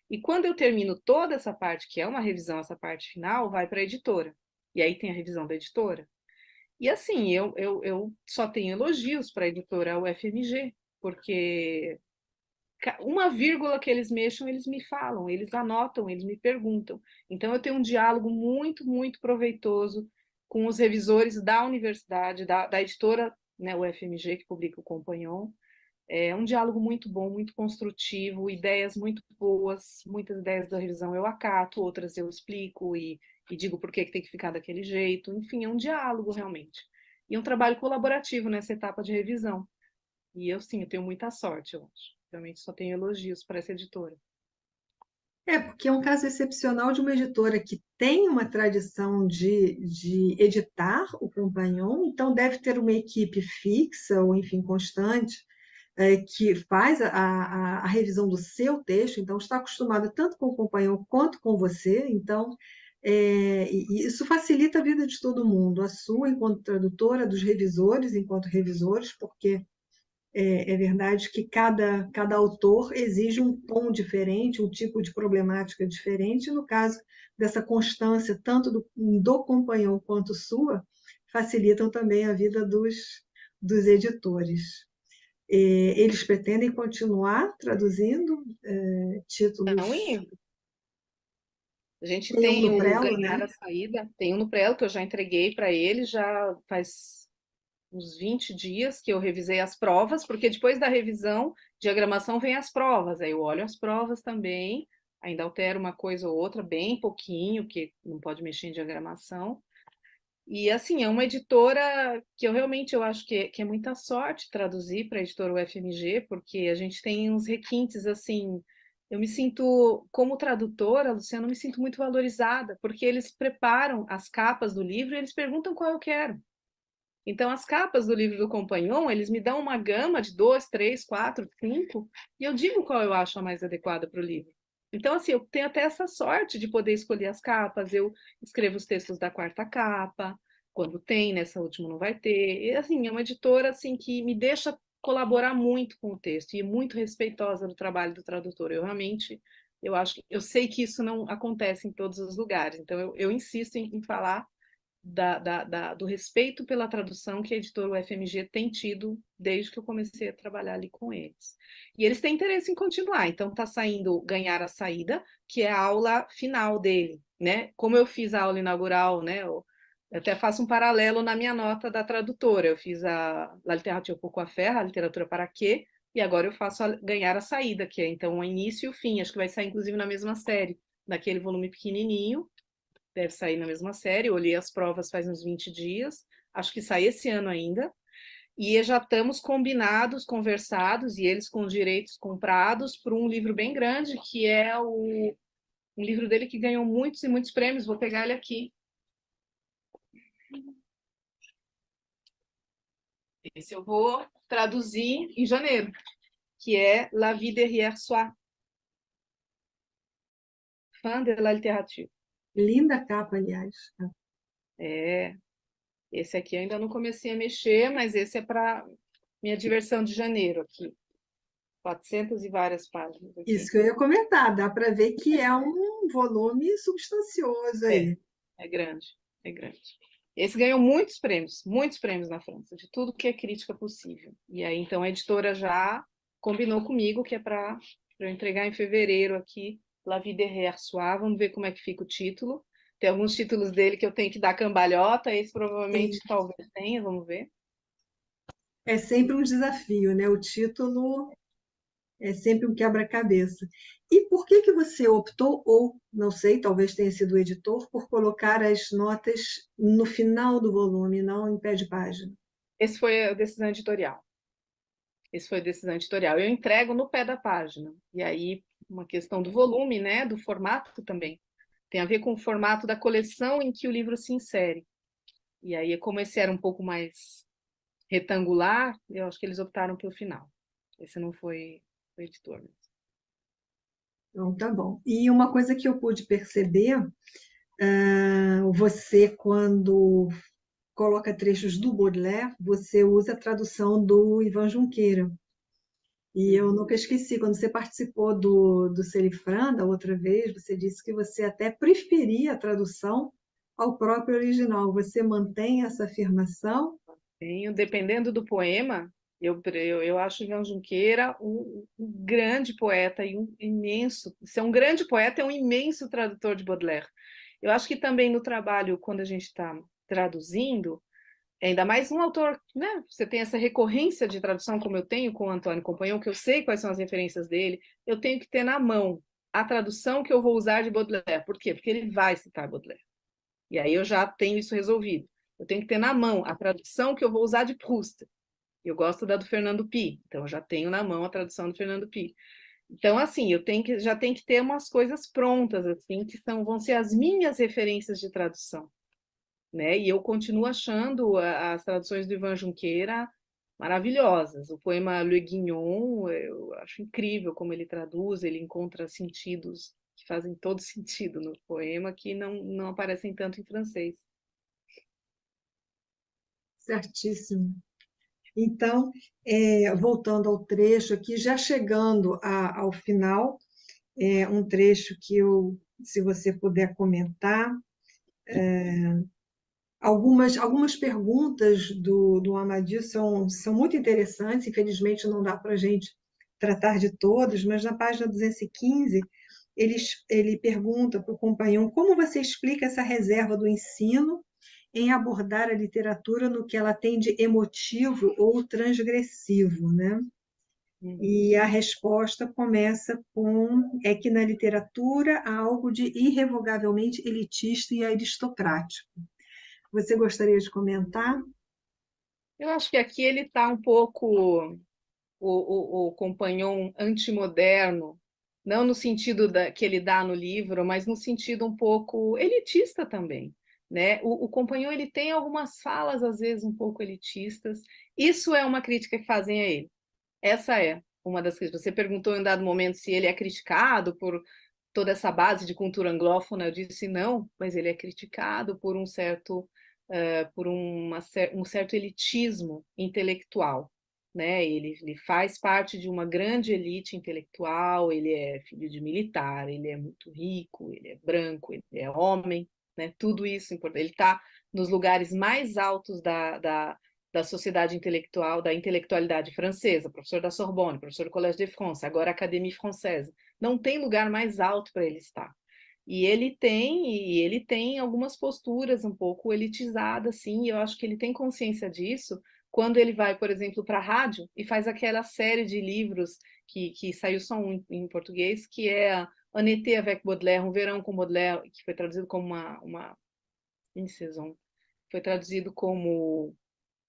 E quando eu termino toda essa parte, que é uma revisão, essa parte final, vai para a editora. E aí tem a revisão da editora. E assim, eu só tenho elogios para a editora UFMG, porque uma vírgula que eles mexam, eles me falam, eles anotam, eles me perguntam. Então, eu tenho um diálogo muito, muito proveitoso com os revisores da universidade, da editora, né, UFMG, que publica o Compagnon. É um diálogo muito bom, muito construtivo, ideias muito boas, muitas ideias da revisão eu acato, outras eu explico e digo por que tem que ficar daquele jeito. Enfim, é um diálogo realmente. E um trabalho colaborativo nessa etapa de revisão. E eu, sim, eu tenho muita sorte, eu acho. Realmente só tenho elogios para essa editora. Porque é um caso excepcional de uma editora que tem uma tradição de editar o Compagnon, então deve ter uma equipe fixa, ou enfim, constante, que faz a revisão do seu texto, então está acostumado tanto com o Compagnon quanto com você, então e isso facilita a vida de todo mundo, a sua enquanto tradutora, dos revisores enquanto revisores, porque é verdade que cada autor exige um tom diferente, um tipo de problemática diferente. No caso dessa constância, tanto do companhão quanto sua, facilitam também a vida dos editores. Eles pretendem continuar traduzindo Estão títulos. indo. A gente Tem um tem do o Prelo, né? Ganhar a Saída, tem um no Prelo que eu já entreguei para ele, já faz uns 20 dias que eu revisei as provas, porque depois da revisão, diagramação vem as provas, aí eu olho as provas também, ainda altero uma coisa ou outra, bem pouquinho, que não pode mexer em diagramação. E assim, é uma editora que eu realmente eu acho que é muita sorte traduzir para a editora UFMG, porque a gente tem uns requintes assim. Eu me sinto, como tradutora, Luciana, eu me sinto muito valorizada, porque eles preparam as capas do livro e eles perguntam qual eu quero. Então, as capas do livro do Compagnon, eles me dão uma gama de 2, 3, 4, 5, e eu digo qual eu acho a mais adequada para o livro. Então, assim, eu tenho até essa sorte de poder escolher as capas, eu escrevo os textos da quarta capa, quando tem, nessa última não vai ter. E, assim, é uma editora, assim, que me deixa colaborar muito com o texto, e é muito respeitosa do trabalho do tradutor. Eu realmente, eu acho, eu sei que isso não acontece em todos os lugares, então eu insisto em falar do respeito pela tradução que a editora UFMG tem tido desde que eu comecei a trabalhar ali com eles. E eles têm interesse em continuar, então está saindo Ganhar a Saída, que é a aula final dele, né? Como eu fiz a aula inaugural, né? Eu até faço um paralelo na minha nota da tradutora. Eu fiz a La littérature pourquoi faire, a literatura para quê, e agora eu faço a Ganhar a Saída, que é então o início e o fim. Acho que vai sair inclusive na mesma série, naquele volume pequenininho, deve sair na mesma série. Eu olhei as provas faz uns 20 dias, acho que sai esse ano ainda. E já estamos combinados, conversados, e eles com os direitos comprados por um livro bem grande, que é um livro dele que ganhou muitos e muitos prêmios. Vou pegar ele aqui. Esse eu vou traduzir em janeiro, que é La vie derrière soi, fin de la littérature. Linda capa, aliás. É, esse aqui eu ainda não comecei a mexer, mas esse é para minha diversão de janeiro aqui. 400 e várias páginas Isso aqui. que eu ia comentar, dá para ver que é um volume substancioso É, aí. é grande, é grande. Esse ganhou muitos prêmios na França, de tudo que é crítica possível. E aí, então, a editora já combinou comigo que é para eu entregar em fevereiro aqui, La Vie derrière soi. Vamos ver como é que fica o título. Tem alguns títulos dele que eu tenho que dar cambalhota, esse provavelmente Sim, talvez tenha, vamos ver. é sempre um desafio, né? O título é sempre um quebra-cabeça. E por que que você optou, ou não sei, talvez tenha sido o editor, por colocar as notas no final do volume, não em pé de página? Esse foi a decisão editorial. Esse foi a decisão editorial. Eu entrego no pé da página. E aí, uma questão do volume, né, do formato também. Tem a ver com o formato da coleção em que o livro se insere. E aí, como esse era um pouco mais retangular, eu acho que eles optaram pelo final. Esse não foi o editor. Então, tá bom. E uma coisa que eu pude perceber, você, quando coloca trechos do Baudelaire, você usa a tradução do Ivan Junqueira. E eu Uhum. nunca esqueci, quando você participou do Serifran, da outra vez, você disse que você até preferia a tradução ao próprio original. Você mantém essa afirmação? Tenho, dependendo do poema, eu acho Ivan Junqueira um grande poeta e um imenso. Se é um grande poeta, é um imenso tradutor de Baudelaire. Eu acho que também no trabalho, quando a gente está traduzindo, ainda mais um autor, né? Você tem essa recorrência de tradução, como eu tenho com o Antônio Companhon, que eu sei quais são as referências dele, eu tenho que ter na mão a tradução que eu vou usar de Baudelaire. Por quê? Porque ele vai citar Baudelaire. E aí eu já tenho isso resolvido. Eu tenho que ter na mão a tradução que eu vou usar de Proust. Eu gosto da do Fernando Pi, então eu já tenho na mão a tradução do Fernando Pi. Então, assim, já tenho que ter umas coisas prontas, assim, que vão ser as minhas referências de tradução, né? E eu continuo achando as traduções do Ivan Junqueira maravilhosas. O poema Le Guignon, eu acho incrível como ele traduz, ele encontra sentidos que fazem todo sentido no poema que não aparecem tanto em francês. Certíssimo. Então, voltando ao trecho aqui, já chegando ao final, um trecho que eu, se você puder comentar, algumas perguntas do Amadeu são muito interessantes, infelizmente não dá para a gente tratar de todas, mas na página 215 ele pergunta para o companheiro como você explica essa reserva do ensino em abordar a literatura no que ela tem de emotivo ou transgressivo, né? E a resposta começa com é que na literatura há algo de irrevogavelmente elitista e aristocrático. Você gostaria de comentar? Eu acho que aqui ele está um pouco o compagnon antimoderno, não no sentido que ele dá no livro, mas no sentido um pouco elitista também. Né? O compagnon ele tem algumas falas, às vezes, um pouco elitistas. Isso é uma crítica que fazem a ele. Essa é uma das críticas. Você perguntou em dado momento se ele é criticado por toda essa base de cultura anglófona. Eu disse não, mas ele é criticado por um certo elitismo intelectual. Né? Ele faz parte de uma grande elite intelectual, ele é filho de militar, ele é muito rico, ele é branco, ele é homem, né? Tudo isso é importante. Ele está nos lugares mais altos da sociedade intelectual, da intelectualidade francesa, professor da Sorbonne, professor do Collège de France, agora Académie Française. Não tem lugar mais alto para ele estar. E ele tem algumas posturas um pouco elitizadas, sim, e eu acho que ele tem consciência disso quando ele vai, por exemplo, para a rádio e faz aquela série de livros que saiu só um em português, que é Un été avec Baudelaire, Um Verão com Baudelaire, que foi traduzido como une saison, foi traduzido como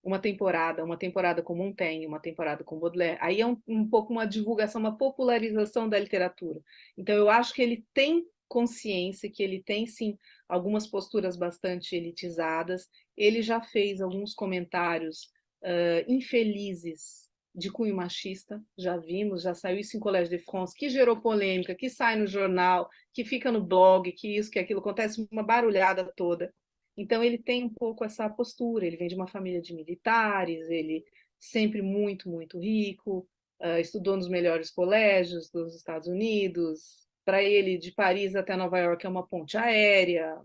uma temporada com Montaigne, uma temporada com Baudelaire. Aí é um pouco uma divulgação, uma popularização da literatura. Então, eu acho que ele tem consciência, que ele tem, sim, algumas posturas bastante elitizadas. Ele já fez alguns comentários infelizes de cunho machista, já vimos, já saiu isso em Collège de France, que gerou polêmica, que sai no jornal, que fica no blog, que isso, que aquilo, acontece uma barulhada toda. Então, ele tem um pouco essa postura. Ele vem de uma família de militares, ele sempre muito, muito rico, estudou nos melhores colégios dos Estados Unidos. Para ele, de Paris até Nova York é uma ponte aérea,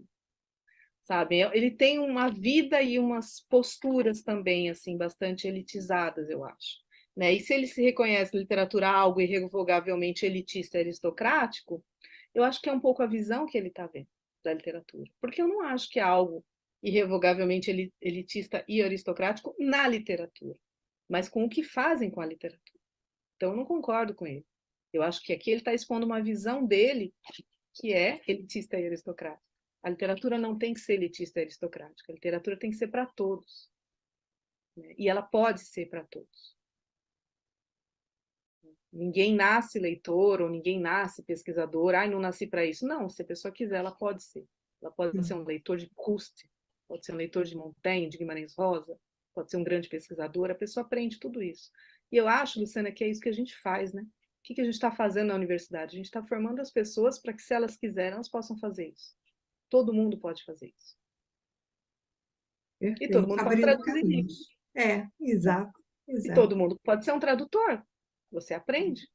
sabe? Ele tem uma vida e umas posturas também, assim, bastante elitizadas, eu acho. Né? E se ele se reconhece literatura algo irrevogavelmente elitista e aristocrático, eu acho que é um pouco a visão que ele está vendo da literatura. Porque eu não acho que é algo irrevogavelmente elitista e aristocrático na literatura, mas com o que fazem com a literatura. Então, eu não concordo com ele. Eu acho que aqui ele está expondo uma visão dele que é elitista e aristocrática. A literatura não tem que ser elitista e aristocrática. A literatura tem que ser para todos. Né? E ela pode ser para todos. Ninguém nasce leitor ou ninguém nasce pesquisador. Ai, não nasci para isso. Não, se a pessoa quiser, ela pode ser. Ela pode ser um leitor de Proust, pode ser um leitor de Montaigne, de Guimarães Rosa, pode ser um grande pesquisador. A pessoa aprende tudo isso. E eu acho, Luciana, que é isso que a gente faz, né? O que a gente está fazendo na universidade? A gente está formando as pessoas para que, se elas quiserem, elas possam fazer isso. Todo mundo pode fazer isso. E todo Perfeito. mundo pode Abrindo traduzir livros. caminhos. É, exato, E exato. todo mundo pode ser um tradutor. Você aprende.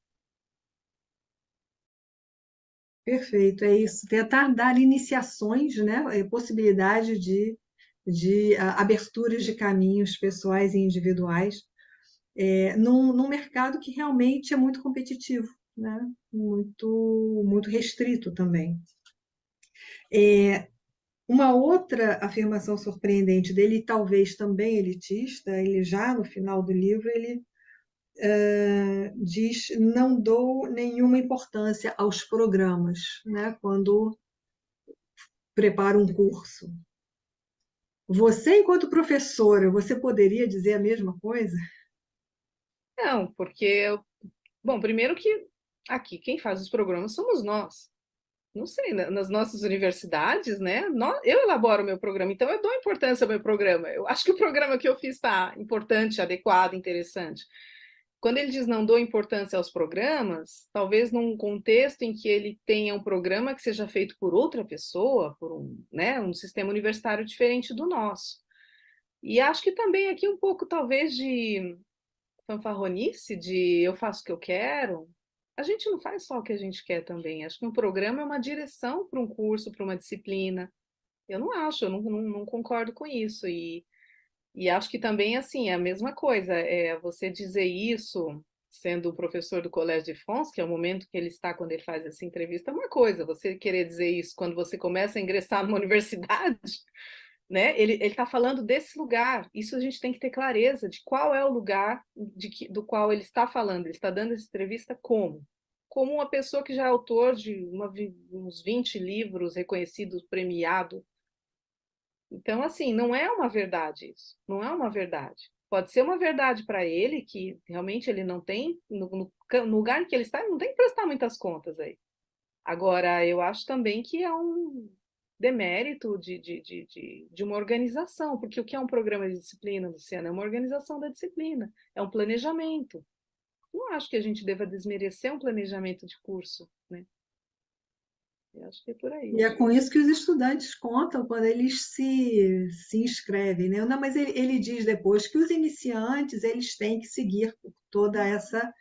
Perfeito, é isso. Tentar dar iniciações, né? Possibilidade de aberturas de caminhos pessoais e individuais, num mercado que realmente é muito competitivo, né? Muito, muito restrito também. Uma outra afirmação surpreendente dele, talvez também elitista, ele já no final do livro, ele diz: não dou nenhuma importância aos programas, né? Quando preparo um curso. Você, enquanto professora, você poderia dizer a mesma coisa? Não, porque, bom, primeiro que aqui quem faz os programas somos nós. Não sei, nas nossas universidades, né? Eu elaboro o meu programa, então eu dou importância ao meu programa. Eu acho que o programa que eu fiz está importante, adequado, interessante. Quando ele diz não dou importância aos programas, talvez num contexto em que ele tenha um programa que seja feito por outra pessoa, por um sistema universitário diferente do nosso. E acho que também aqui um pouco, talvez, de fanfarronice, de eu faço o que eu quero. A gente não faz só o que a gente quer também. Acho que um programa é uma direção para um curso, para uma disciplina. Eu não acho, eu não concordo com isso. E acho que também, assim, é a mesma coisa. É você dizer isso. sendo o professor do Collège de France, que é o momento que ele está quando ele faz essa entrevista, é uma coisa, você querer dizer isso quando você começa a ingressar numa universidade, né? Ele está falando desse lugar, isso a gente tem que ter clareza de qual é o lugar do qual ele está falando, ele está dando essa entrevista como? Como uma pessoa que já é autor de uns 20 livros reconhecidos, premiado. Então, assim, não é uma verdade isso, não é uma verdade. Pode ser uma verdade para ele, que realmente ele não tem, no lugar em que ele está, ele não tem que prestar muitas contas aí. Agora, eu acho também que é um demérito de uma organização, porque o que é um programa de disciplina, Luciana? É uma organização da disciplina, é um planejamento. Não acho que a gente deva desmerecer um planejamento de curso, né? Eu acho que é por aí. E é com isso que os estudantes contam quando eles se inscrevem, né? Não, mas ele diz depois que os iniciantes eles têm que seguir por toda essa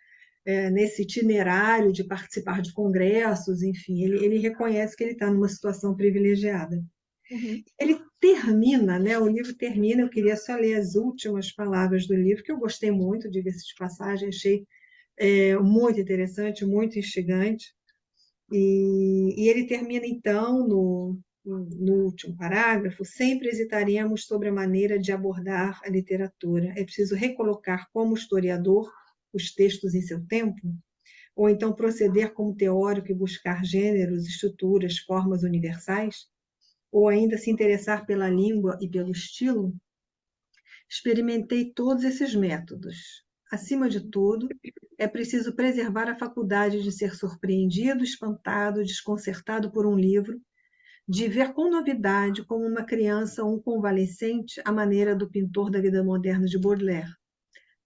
nesse itinerário de participar de congressos, enfim, ele reconhece que ele está numa situação privilegiada. Uhum. Ele termina, né? O livro termina. Eu queria só ler as últimas palavras do livro, que eu gostei muito, diga-se de passagem, achei muito interessante, muito instigante. E ele termina, então, no último parágrafo: sempre hesitaremos sobre a maneira de abordar a literatura. É preciso recolocar como historiador os textos em seu tempo, ou então proceder como teórico e buscar gêneros, estruturas, formas universais, ou ainda se interessar pela língua e pelo estilo. Experimentei todos esses métodos. Acima de tudo, é preciso preservar a faculdade de ser surpreendido, espantado, desconcertado por um livro, de ver com novidade, como uma criança ou um convalescente, a maneira do pintor da vida moderna de Baudelaire.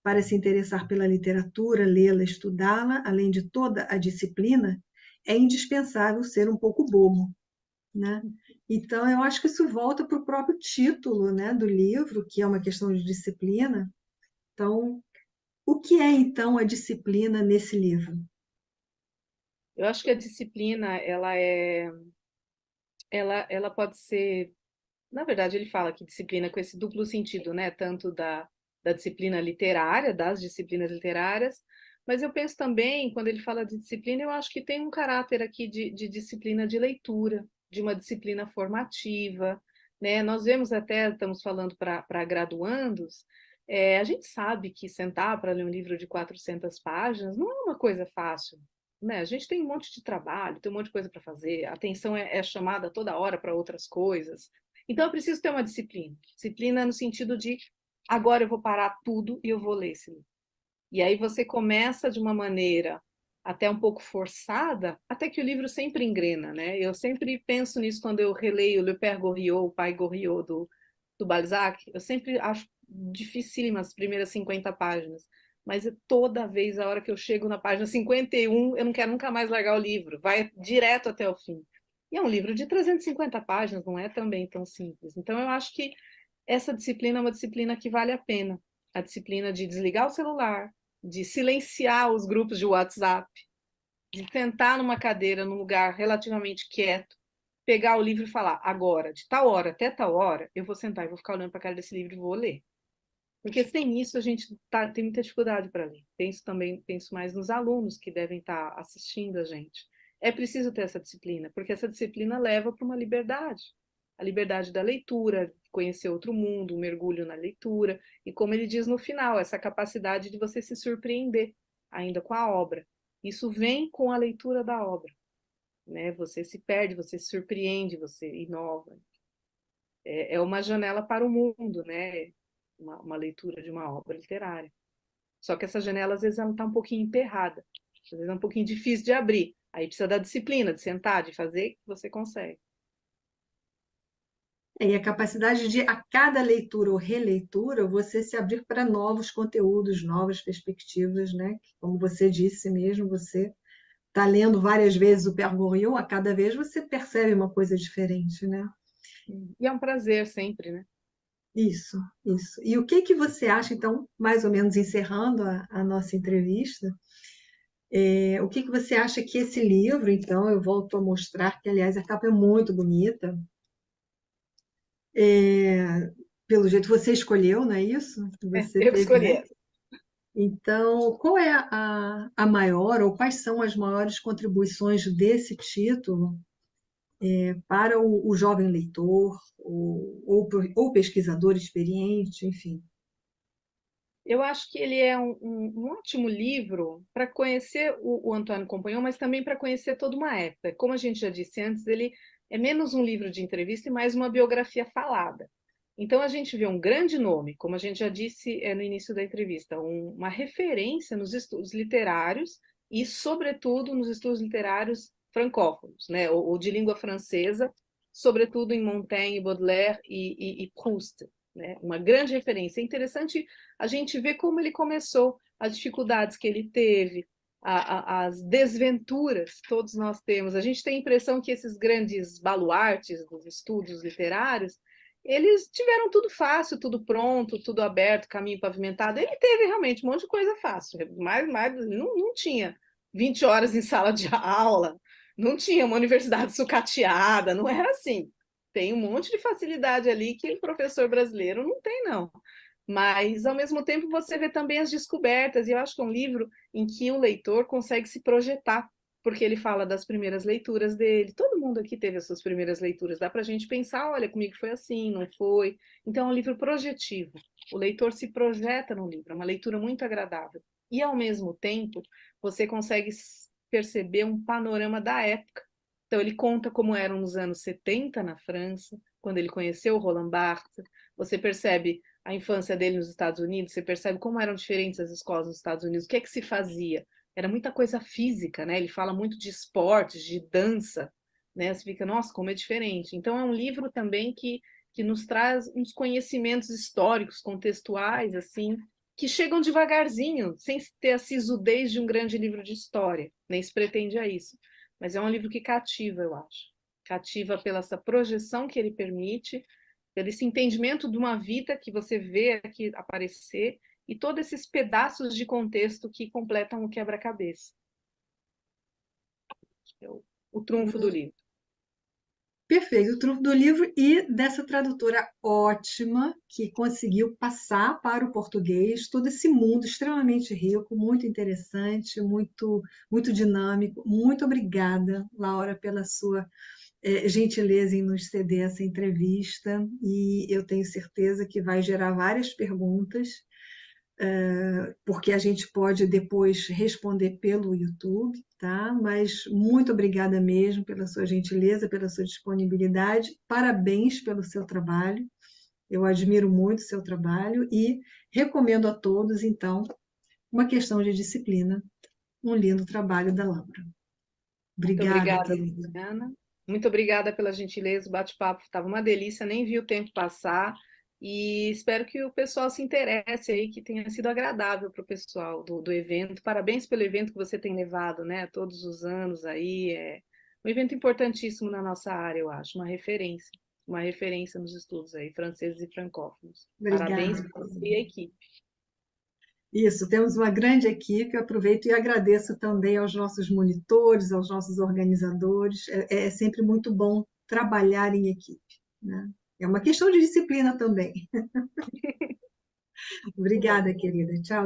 Para se interessar pela literatura, lê-la, estudá-la, além de toda a disciplina, é indispensável ser um pouco bobo, né? Então, eu acho que isso volta para o próprio título, né, do livro, que é uma questão de disciplina. Então, o que é então a disciplina nesse livro? Eu acho que a disciplina, ela pode ser, na verdade, ele fala que disciplina com esse duplo sentido, né? Tanto da disciplina literária, das disciplinas literárias, mas eu penso também, quando ele fala de disciplina, eu acho que tem um caráter aqui de disciplina de leitura, de uma disciplina formativa, né? Nós vemos até, estamos falando para graduandos, a gente sabe que sentar para ler um livro de 400 páginas não é uma coisa fácil, né? A gente tem um monte de trabalho, tem um monte de coisa para fazer, a atenção é chamada toda hora para outras coisas. Então, eu preciso ter uma disciplina. Disciplina no sentido de agora eu vou parar tudo e eu vou ler esse livro. E aí você começa de uma maneira até um pouco forçada, até que o livro sempre engrena, né? Eu sempre penso nisso quando eu releio Le Père Goriot, o Pai Goriot do Balzac. Eu sempre acho dificílimas as primeiras 50 páginas. Mas toda vez, a hora que eu chego na página 51, eu não quero nunca mais largar o livro. Vai direto até o fim. E é um livro de 350 páginas, não é também tão simples. Então, eu acho que essa disciplina é uma disciplina que vale a pena. A disciplina de desligar o celular, de silenciar os grupos de WhatsApp, de sentar numa cadeira, num lugar relativamente quieto, pegar o livro e falar: agora, de tal hora até tal hora, eu vou sentar e vou ficar olhando para a cara desse livro e vou ler. Porque sem isso a gente tem muita dificuldade para ler. Penso mais nos alunos que devem estar assistindo a gente. É preciso ter essa disciplina, porque essa disciplina leva para uma liberdade. A liberdade da leitura, conhecer outro mundo, um mergulho na leitura, e como ele diz no final, essa capacidade de você se surpreender ainda com a obra. Isso vem com a leitura da obra, né? Você se perde, você se surpreende, você inova. É uma janela para o mundo, né? Uma leitura de uma obra literária. Só que essa janela, às vezes, ela está um pouquinho emperrada. Às vezes é um pouquinho difícil de abrir. Aí precisa da disciplina, de sentar, de fazer, que você consegue. E a capacidade de, a cada leitura ou releitura, você se abrir para novos conteúdos, novas perspectivas, né? Como você disse mesmo, você está lendo várias vezes o Père Goriot, a cada vez você percebe uma coisa diferente, né? E é um prazer sempre, né? Isso, isso. E o que que você acha, então, mais ou menos encerrando a nossa entrevista, o que que você acha que esse livro, então, eu volto a mostrar, que, aliás, a capa é muito bonita, pelo jeito você escolheu, não é isso? Você Eu que teve, escolhi né? essa. Então, qual é a maior, ou quais são as maiores contribuições desse título para o jovem leitor, ou pesquisador experiente, enfim? Eu acho que ele é um ótimo livro para conhecer o Antônio Companhon, mas também para conhecer toda uma época. Como a gente já disse antes, ele é menos um livro de entrevista e mais uma biografia falada. Então a gente vê um grande nome, como a gente já disse no início da entrevista, uma referência nos estudos literários e, sobretudo, nos estudos literários francófonos, né? ou de língua francesa, sobretudo em Montaigne, Baudelaire e Proust. Né? Uma grande referência. É interessante a gente ver como ele começou, as dificuldades que ele teve, as desventuras que todos nós temos. A gente tem a impressão que esses grandes baluartes dos estudos literários, eles tiveram tudo fácil, tudo pronto, tudo aberto, caminho pavimentado. Ele teve realmente um monte de coisa fácil, mas não tinha 20 horas em sala de aula, não tinha uma universidade sucateada, não era assim. Tem um monte de facilidade ali que o professor brasileiro não tem, não. Mas, ao mesmo tempo, você vê também as descobertas, e eu acho que é um livro em que o leitor consegue se projetar, porque ele fala das primeiras leituras dele. Todo mundo aqui teve as suas primeiras leituras, dá para a gente pensar: olha, comigo foi assim, não foi. Então, é um livro projetivo. O leitor se projeta no livro, é uma leitura muito agradável. E, ao mesmo tempo, você consegue perceber um panorama da época. Então, ele conta como eram nos anos 70 na França, quando ele conheceu o Roland Barthes. Você percebe a infância dele nos Estados Unidos, você percebe como eram diferentes as escolas nos Estados Unidos, o que é que se fazia? Era muita coisa física, né? Ele fala muito de esportes, de dança, né? Você fica, nossa, como é diferente. Então é um livro também que nos traz uns conhecimentos históricos, contextuais, assim, que chegam devagarzinho, sem ter a sisudez de um grande livro de história, nem se pretende a isso. Mas é um livro que cativa, eu acho. Cativa pela essa projeção que ele permite, pelo esse entendimento de uma vida que você vê aqui aparecer e todos esses pedaços de contexto que completam o quebra-cabeça. É o trunfo do livro. Perfeito, o trunfo do livro e dessa tradutora ótima que conseguiu passar para o português todo esse mundo extremamente rico, muito interessante, muito dinâmico. Muito obrigada, Laura, pela sua gentileza em nos ceder essa entrevista e eu tenho certeza que vai gerar várias perguntas, porque a gente pode depois responder pelo YouTube, tá? Mas muito obrigada mesmo pela sua gentileza, pela sua disponibilidade. Parabéns pelo seu trabalho. Eu admiro muito o seu trabalho e recomendo a todos, então, Uma Questão de Disciplina, um lindo trabalho da Laura. Muito Obrigada, obrigada, querida. Luciana. Muito obrigada pela gentileza, o bate-papo estava uma delícia, nem vi o tempo passar. E espero que o pessoal se interesse aí, que tenha sido agradável para o pessoal do evento. Parabéns pelo evento que você tem levado, né, todos os anos aí. É um evento importantíssimo na nossa área, eu acho, uma referência nos estudos aí, franceses e francófonos. Parabéns Obrigada. para você e a equipe. Isso, temos uma grande equipe. Eu aproveito e agradeço também aos nossos monitores, aos nossos organizadores. É sempre muito bom trabalhar em equipe, né? É uma questão de disciplina também. Muito bom. Obrigada, querida. Tchau.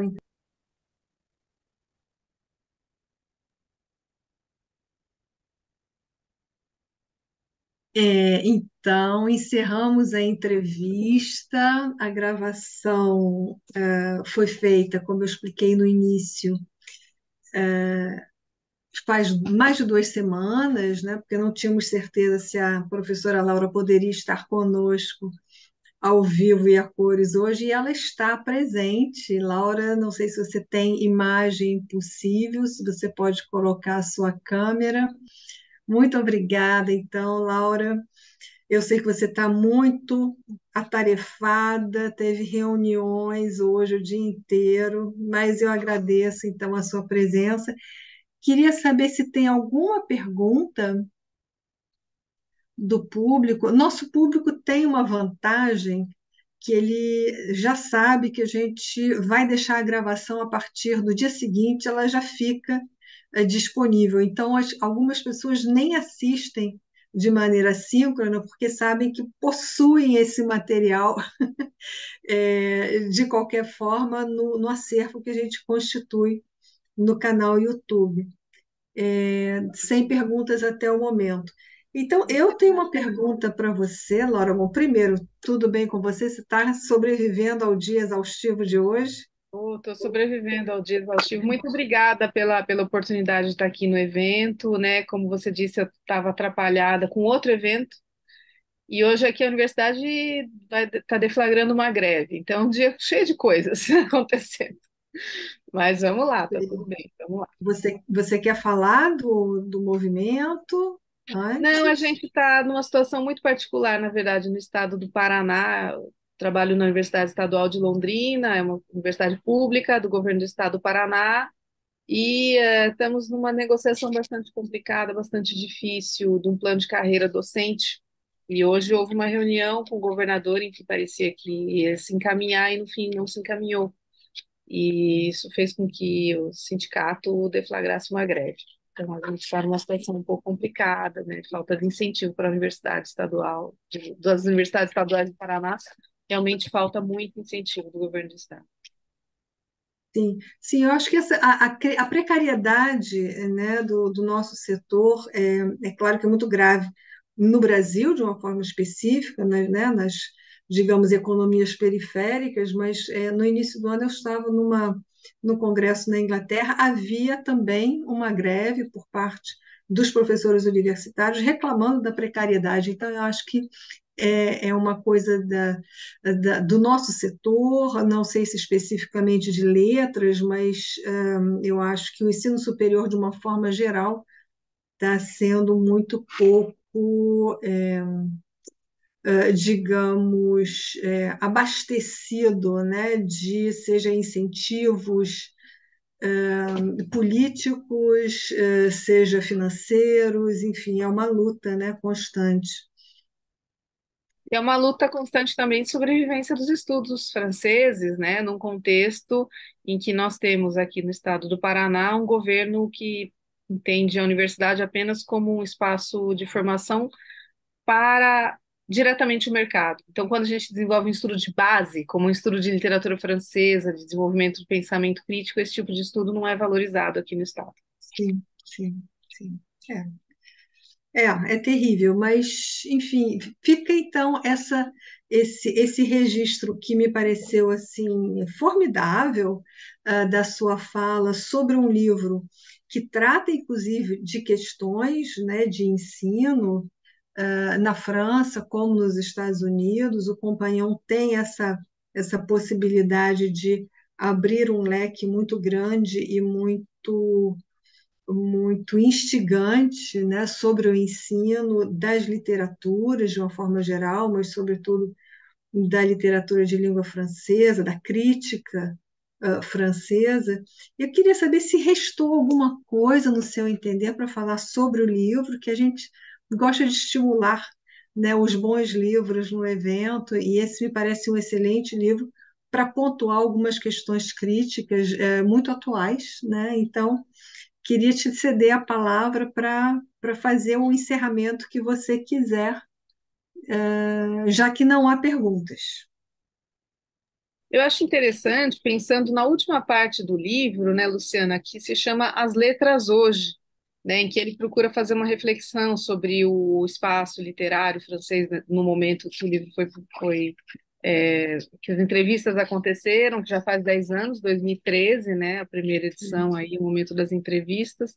Então, encerramos a entrevista. A gravação foi feita, como eu expliquei no início, faz mais de 2 semanas, né? Porque não tínhamos certeza se a professora Laura poderia estar conosco ao vivo e a cores hoje, e ela está presente. Laura, não sei se você tem imagem possível, se você pode colocar a sua câmera. Muito obrigada, então, Laura. Eu sei que você está muito atarefada, teve reuniões hoje o dia inteiro, mas eu agradeço, então, a sua presença. Queria saber se tem alguma pergunta do público. Nosso público tem uma vantagem que ele já sabe que a gente vai deixar a gravação a partir do dia seguinte, ela já fica disponível. Então, algumas pessoas nem assistem de maneira síncrona, porque sabem que possuem esse material de qualquer forma no acervo que a gente constitui no canal YouTube, sem perguntas até o momento. Então, eu tenho uma pergunta para você, Laura. Bom, primeiro, tudo bem com você? Você está sobrevivendo ao dia exaustivo de hoje? Estou sobrevivendo ao dia exaustivo. Muito obrigada pela oportunidade de estar aqui no evento, né? Como você disse, eu estava atrapalhada com outro evento e hoje aqui a universidade vai estar deflagrando uma greve. Então, é um dia cheio de coisas acontecendo. Mas vamos lá, tá tudo bem, vamos lá. Você quer falar do movimento Não, a antes? gente está numa situação muito particular, na verdade, no estado do Paraná. Eu trabalho na Universidade Estadual de Londrina, é uma universidade pública do governo do estado do Paraná, e estamos numa negociação bastante complicada, bastante difícil, de um plano de carreira docente. E hoje houve uma reunião com o governador em que parecia que ia se encaminhar e, no fim, não se encaminhou. E isso fez com que o sindicato deflagrasse uma greve. Então, a gente está numa situação um pouco complicada, né? Falta de incentivo para a universidade estadual, das universidades estaduais do Paraná, realmente falta muito incentivo do governo do estado. Sim, sim, eu acho que a precariedade, né, do nosso setor é claro que é muito grave no Brasil, de uma forma específica, né, nas, digamos, economias periféricas, mas no início do ano eu estava no congresso na Inglaterra, havia também uma greve por parte dos professores universitários reclamando da precariedade. Então, eu acho que é uma coisa do nosso setor, não sei se especificamente de letras, mas eu acho que o ensino superior, de uma forma geral, está sendo muito pouco, digamos, abastecido, né, de seja incentivos políticos, seja financeiros, enfim, é uma luta, né, constante. E é uma luta constante também de sobrevivência dos estudos franceses, né, num contexto em que nós temos aqui no estado do Paraná um governo que entende a universidade apenas como um espaço de formação para diretamente o mercado. Então, quando a gente desenvolve um estudo de base, como um estudo de literatura francesa, de desenvolvimento do pensamento crítico, esse tipo de estudo não é valorizado aqui no estado. Sim, sim, sim. É terrível, mas, enfim, fica então esse registro que me pareceu assim formidável da sua fala sobre um livro que trata, inclusive, de questões, né, de ensino na França como nos Estados Unidos. O Companhão tem essa possibilidade de abrir um leque muito grande e muito instigante, né, sobre o ensino das literaturas de uma forma geral, mas sobretudo da literatura de língua francesa, da crítica francesa. Eu queria saber se restou alguma coisa no seu entender para falar sobre o livro, que a gente gosta de estimular, né, os bons livros no evento, e esse me parece um excelente livro para pontuar algumas questões críticas muito atuais, né? Então, queria te ceder a palavra para fazer o encerramento que você quiser, já que não há perguntas. Eu acho interessante, pensando na última parte do livro, né, Luciana, que se chama As Letras Hoje, né, em que ele procura fazer uma reflexão sobre o espaço literário francês, né, no momento que o livro que as entrevistas aconteceram, que já faz 10 anos, 2013, né, a primeira edição aí, o momento das entrevistas,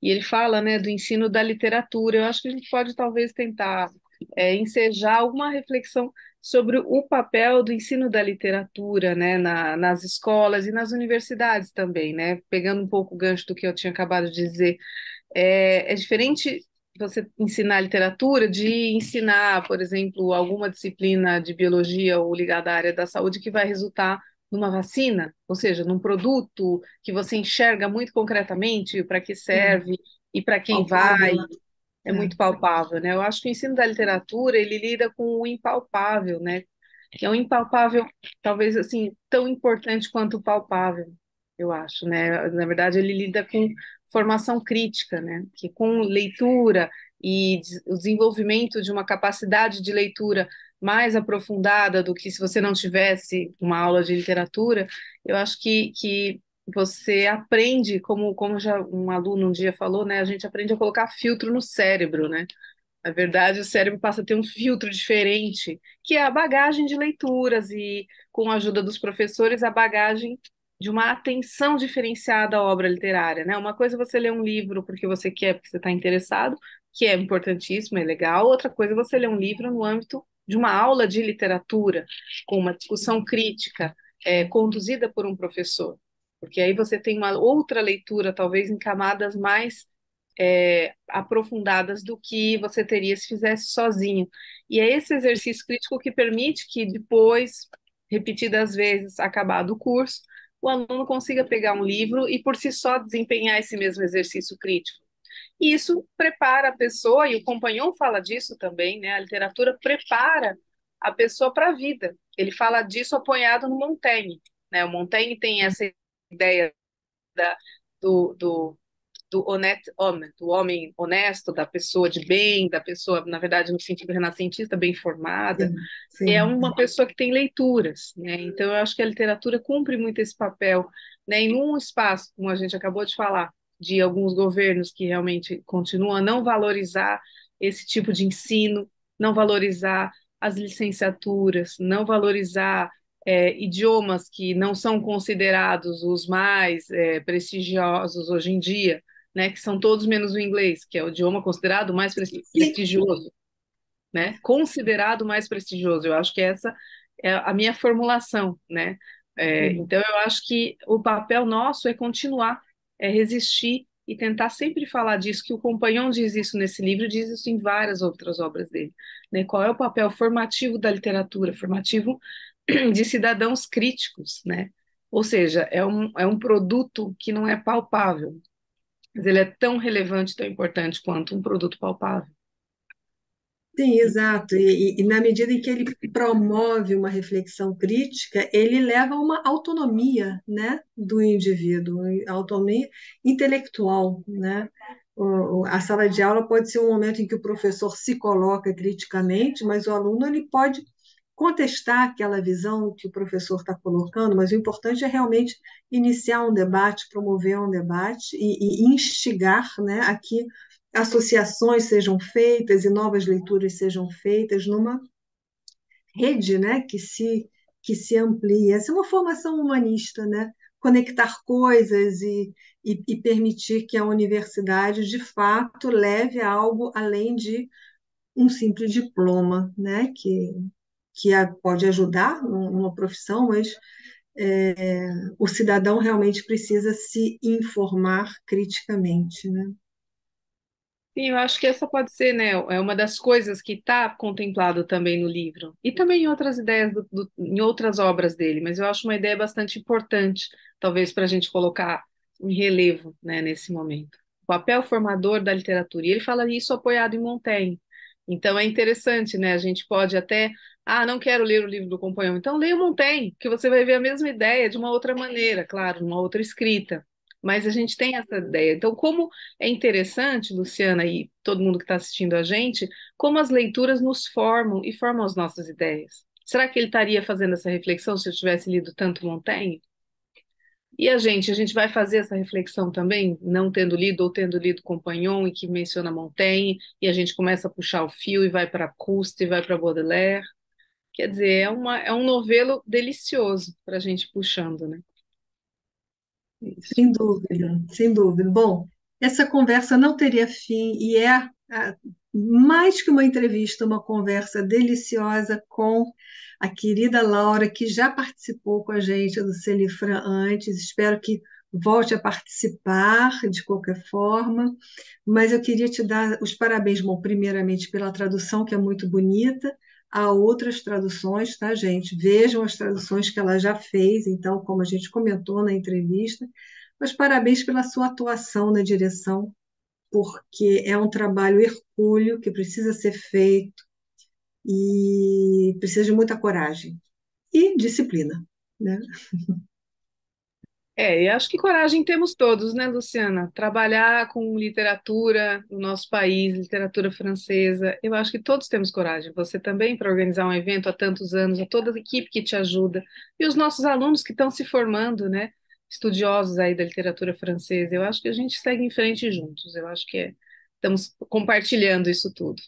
e ele fala, né, do ensino da literatura. Eu acho que a gente pode talvez tentar ensejar alguma reflexão sobre o papel do ensino da literatura, né, nas escolas e nas universidades também, né, pegando um pouco o gancho do que eu tinha acabado de dizer. É diferente você ensinar literatura de ensinar, por exemplo, alguma disciplina de biologia ou ligada à área da saúde que vai resultar numa vacina, ou seja, num produto que você enxerga muito concretamente para que Sim, serve e para quem vai, palpável. é muito palpável, né? Eu acho que o ensino da literatura, ele lida com o impalpável, né? Que é um impalpável, talvez assim, tão importante quanto o palpável, eu acho, né? Na verdade, ele lida com formação crítica, né? Que com leitura e o desenvolvimento de uma capacidade de leitura mais aprofundada do que se você não tivesse uma aula de literatura, eu acho que você aprende, como já um aluno um dia falou, né? A gente aprende a colocar filtro no cérebro, né? Na verdade, o cérebro passa a ter um filtro diferente, que é a bagagem de leituras e, com a ajuda dos professores, a bagagem de uma atenção diferenciada à obra literária, né? Uma coisa é você ler um livro porque você quer, porque você está interessado, que é importantíssimo, é legal. Outra coisa é você ler um livro no âmbito de uma aula de literatura, com uma discussão crítica, conduzida por um professor. Porque aí você tem uma outra leitura, talvez em camadas mais aprofundadas do que você teria se fizesse sozinho. E é esse exercício crítico que permite que depois, repetidas vezes, acabado o curso, o aluno consiga pegar um livro e por si só desempenhar esse mesmo exercício crítico. E isso prepara a pessoa, e o Companhon fala disso também, né? A literatura prepara a pessoa para a vida. Ele fala disso apoiado no Montaigne, né? O Montaigne tem essa ideia da, do do homem honesto, da pessoa de bem, da pessoa, na verdade, no sentido renascentista, bem formada, Sim, é sim. uma pessoa que tem leituras, né? Então, eu acho que a literatura cumpre muito esse papel, né? Em um espaço, como a gente acabou de falar, de alguns governos que realmente continuam a não valorizar esse tipo de ensino, não valorizar as licenciaturas, não valorizar idiomas que não são considerados os mais prestigiosos hoje em dia, né, que são todos menos o inglês, que é o idioma considerado mais Sim, prestigioso, né? Considerado mais prestigioso. Eu acho que essa é a minha formulação, né? sim. Então eu acho que o papel nosso é continuar, é resistir e tentar sempre falar disso, que o Companhão diz isso nesse livro, diz isso em várias outras obras dele, né? Qual é o papel formativo da literatura, formativo de cidadãos críticos, né? Ou seja, é um produto que não é palpável, mas ele é tão relevante, tão importante quanto um produto palpável. Sim, exato. E na medida em que ele promove uma reflexão crítica, ele leva a uma autonomia, né, do indivíduo, autonomia intelectual, né? A sala de aula pode ser um momento em que o professor se coloca criticamente, mas o aluno ele pode contestar aquela visão que o professor está colocando, mas o importante é realmente iniciar um debate, promover um debate e instigar, né, a que associações sejam feitas e novas leituras sejam feitas numa rede, né, que se amplie. Essa é uma formação humanista, né? Conectar coisas e permitir que a universidade, de fato, leve a algo além de um simples diploma, né? Que pode ajudar numa profissão, mas o cidadão realmente precisa se informar criticamente, né? Sim, eu acho que essa pode ser, né, é uma das coisas que está contemplado também no livro, e também em outras ideias, em outras obras dele, mas eu acho uma ideia bastante importante, talvez para a gente colocar em relevo, né, nesse momento. O papel formador da literatura, e ele fala isso apoiado em Montaigne. Então é interessante, né, a gente pode até, não quero ler o livro do Companhão, então leia o Montaigne, que você vai ver a mesma ideia de uma outra maneira, claro, uma outra escrita. Mas a gente tem essa ideia. Então, como é interessante, Luciana, e todo mundo que está assistindo a gente, como as leituras nos formam e formam as nossas ideias. Será que ele estaria fazendo essa reflexão se eu tivesse lido tanto Montaigne? E a gente vai fazer essa reflexão também, não tendo lido ou tendo lido Compagnon e que menciona Montaigne, e a gente começa a puxar o fio e vai para Proust e vai para Baudelaire. Quer dizer, é um novelo delicioso para a gente puxando, né? Isso. Sem dúvida, sem dúvida. Bom, essa conversa não teria fim e é mais que uma entrevista, uma conversa deliciosa com a querida Laura, que já participou com a gente do Celifran antes. Espero que volte a participar de qualquer forma, mas eu queria te dar os parabéns, bom, primeiramente pela tradução, que é muito bonita. Há outras traduções, tá, gente? Vejam as traduções que ela já fez, então, como a gente comentou na entrevista. Mas parabéns pela sua atuação na direção, porque é um trabalho hercúleo que precisa ser feito e precisa de muita coragem e disciplina, né? E acho que coragem temos todos, né, Luciana? Trabalhar com literatura no nosso país, literatura francesa, eu acho que todos temos coragem. Você também, para organizar um evento há tantos anos, a toda a equipe que te ajuda, e os nossos alunos que estão se formando, né, estudiosos aí da literatura francesa. Eu acho que a gente segue em frente juntos. Eu acho que estamos compartilhando isso tudo.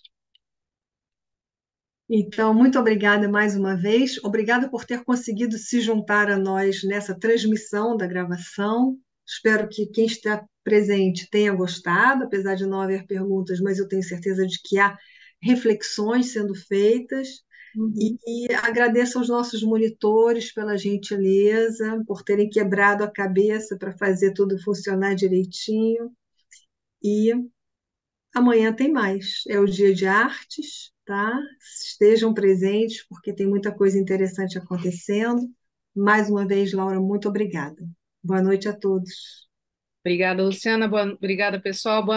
Então, muito obrigada mais uma vez. Obrigada por ter conseguido se juntar a nós nessa transmissão da gravação. Espero que quem está presente tenha gostado, apesar de não haver perguntas, mas eu tenho certeza de que há reflexões sendo feitas. Uhum. E agradeço aos nossos monitores pela gentileza, por terem quebrado a cabeça para fazer tudo funcionar direitinho. E amanhã tem mais. É o dia de artes, tá? Estejam presentes, porque tem muita coisa interessante acontecendo. Mais uma vez, Laura, muito obrigada. Boa noite a todos. Obrigada, Luciana. Obrigada, pessoal. Boa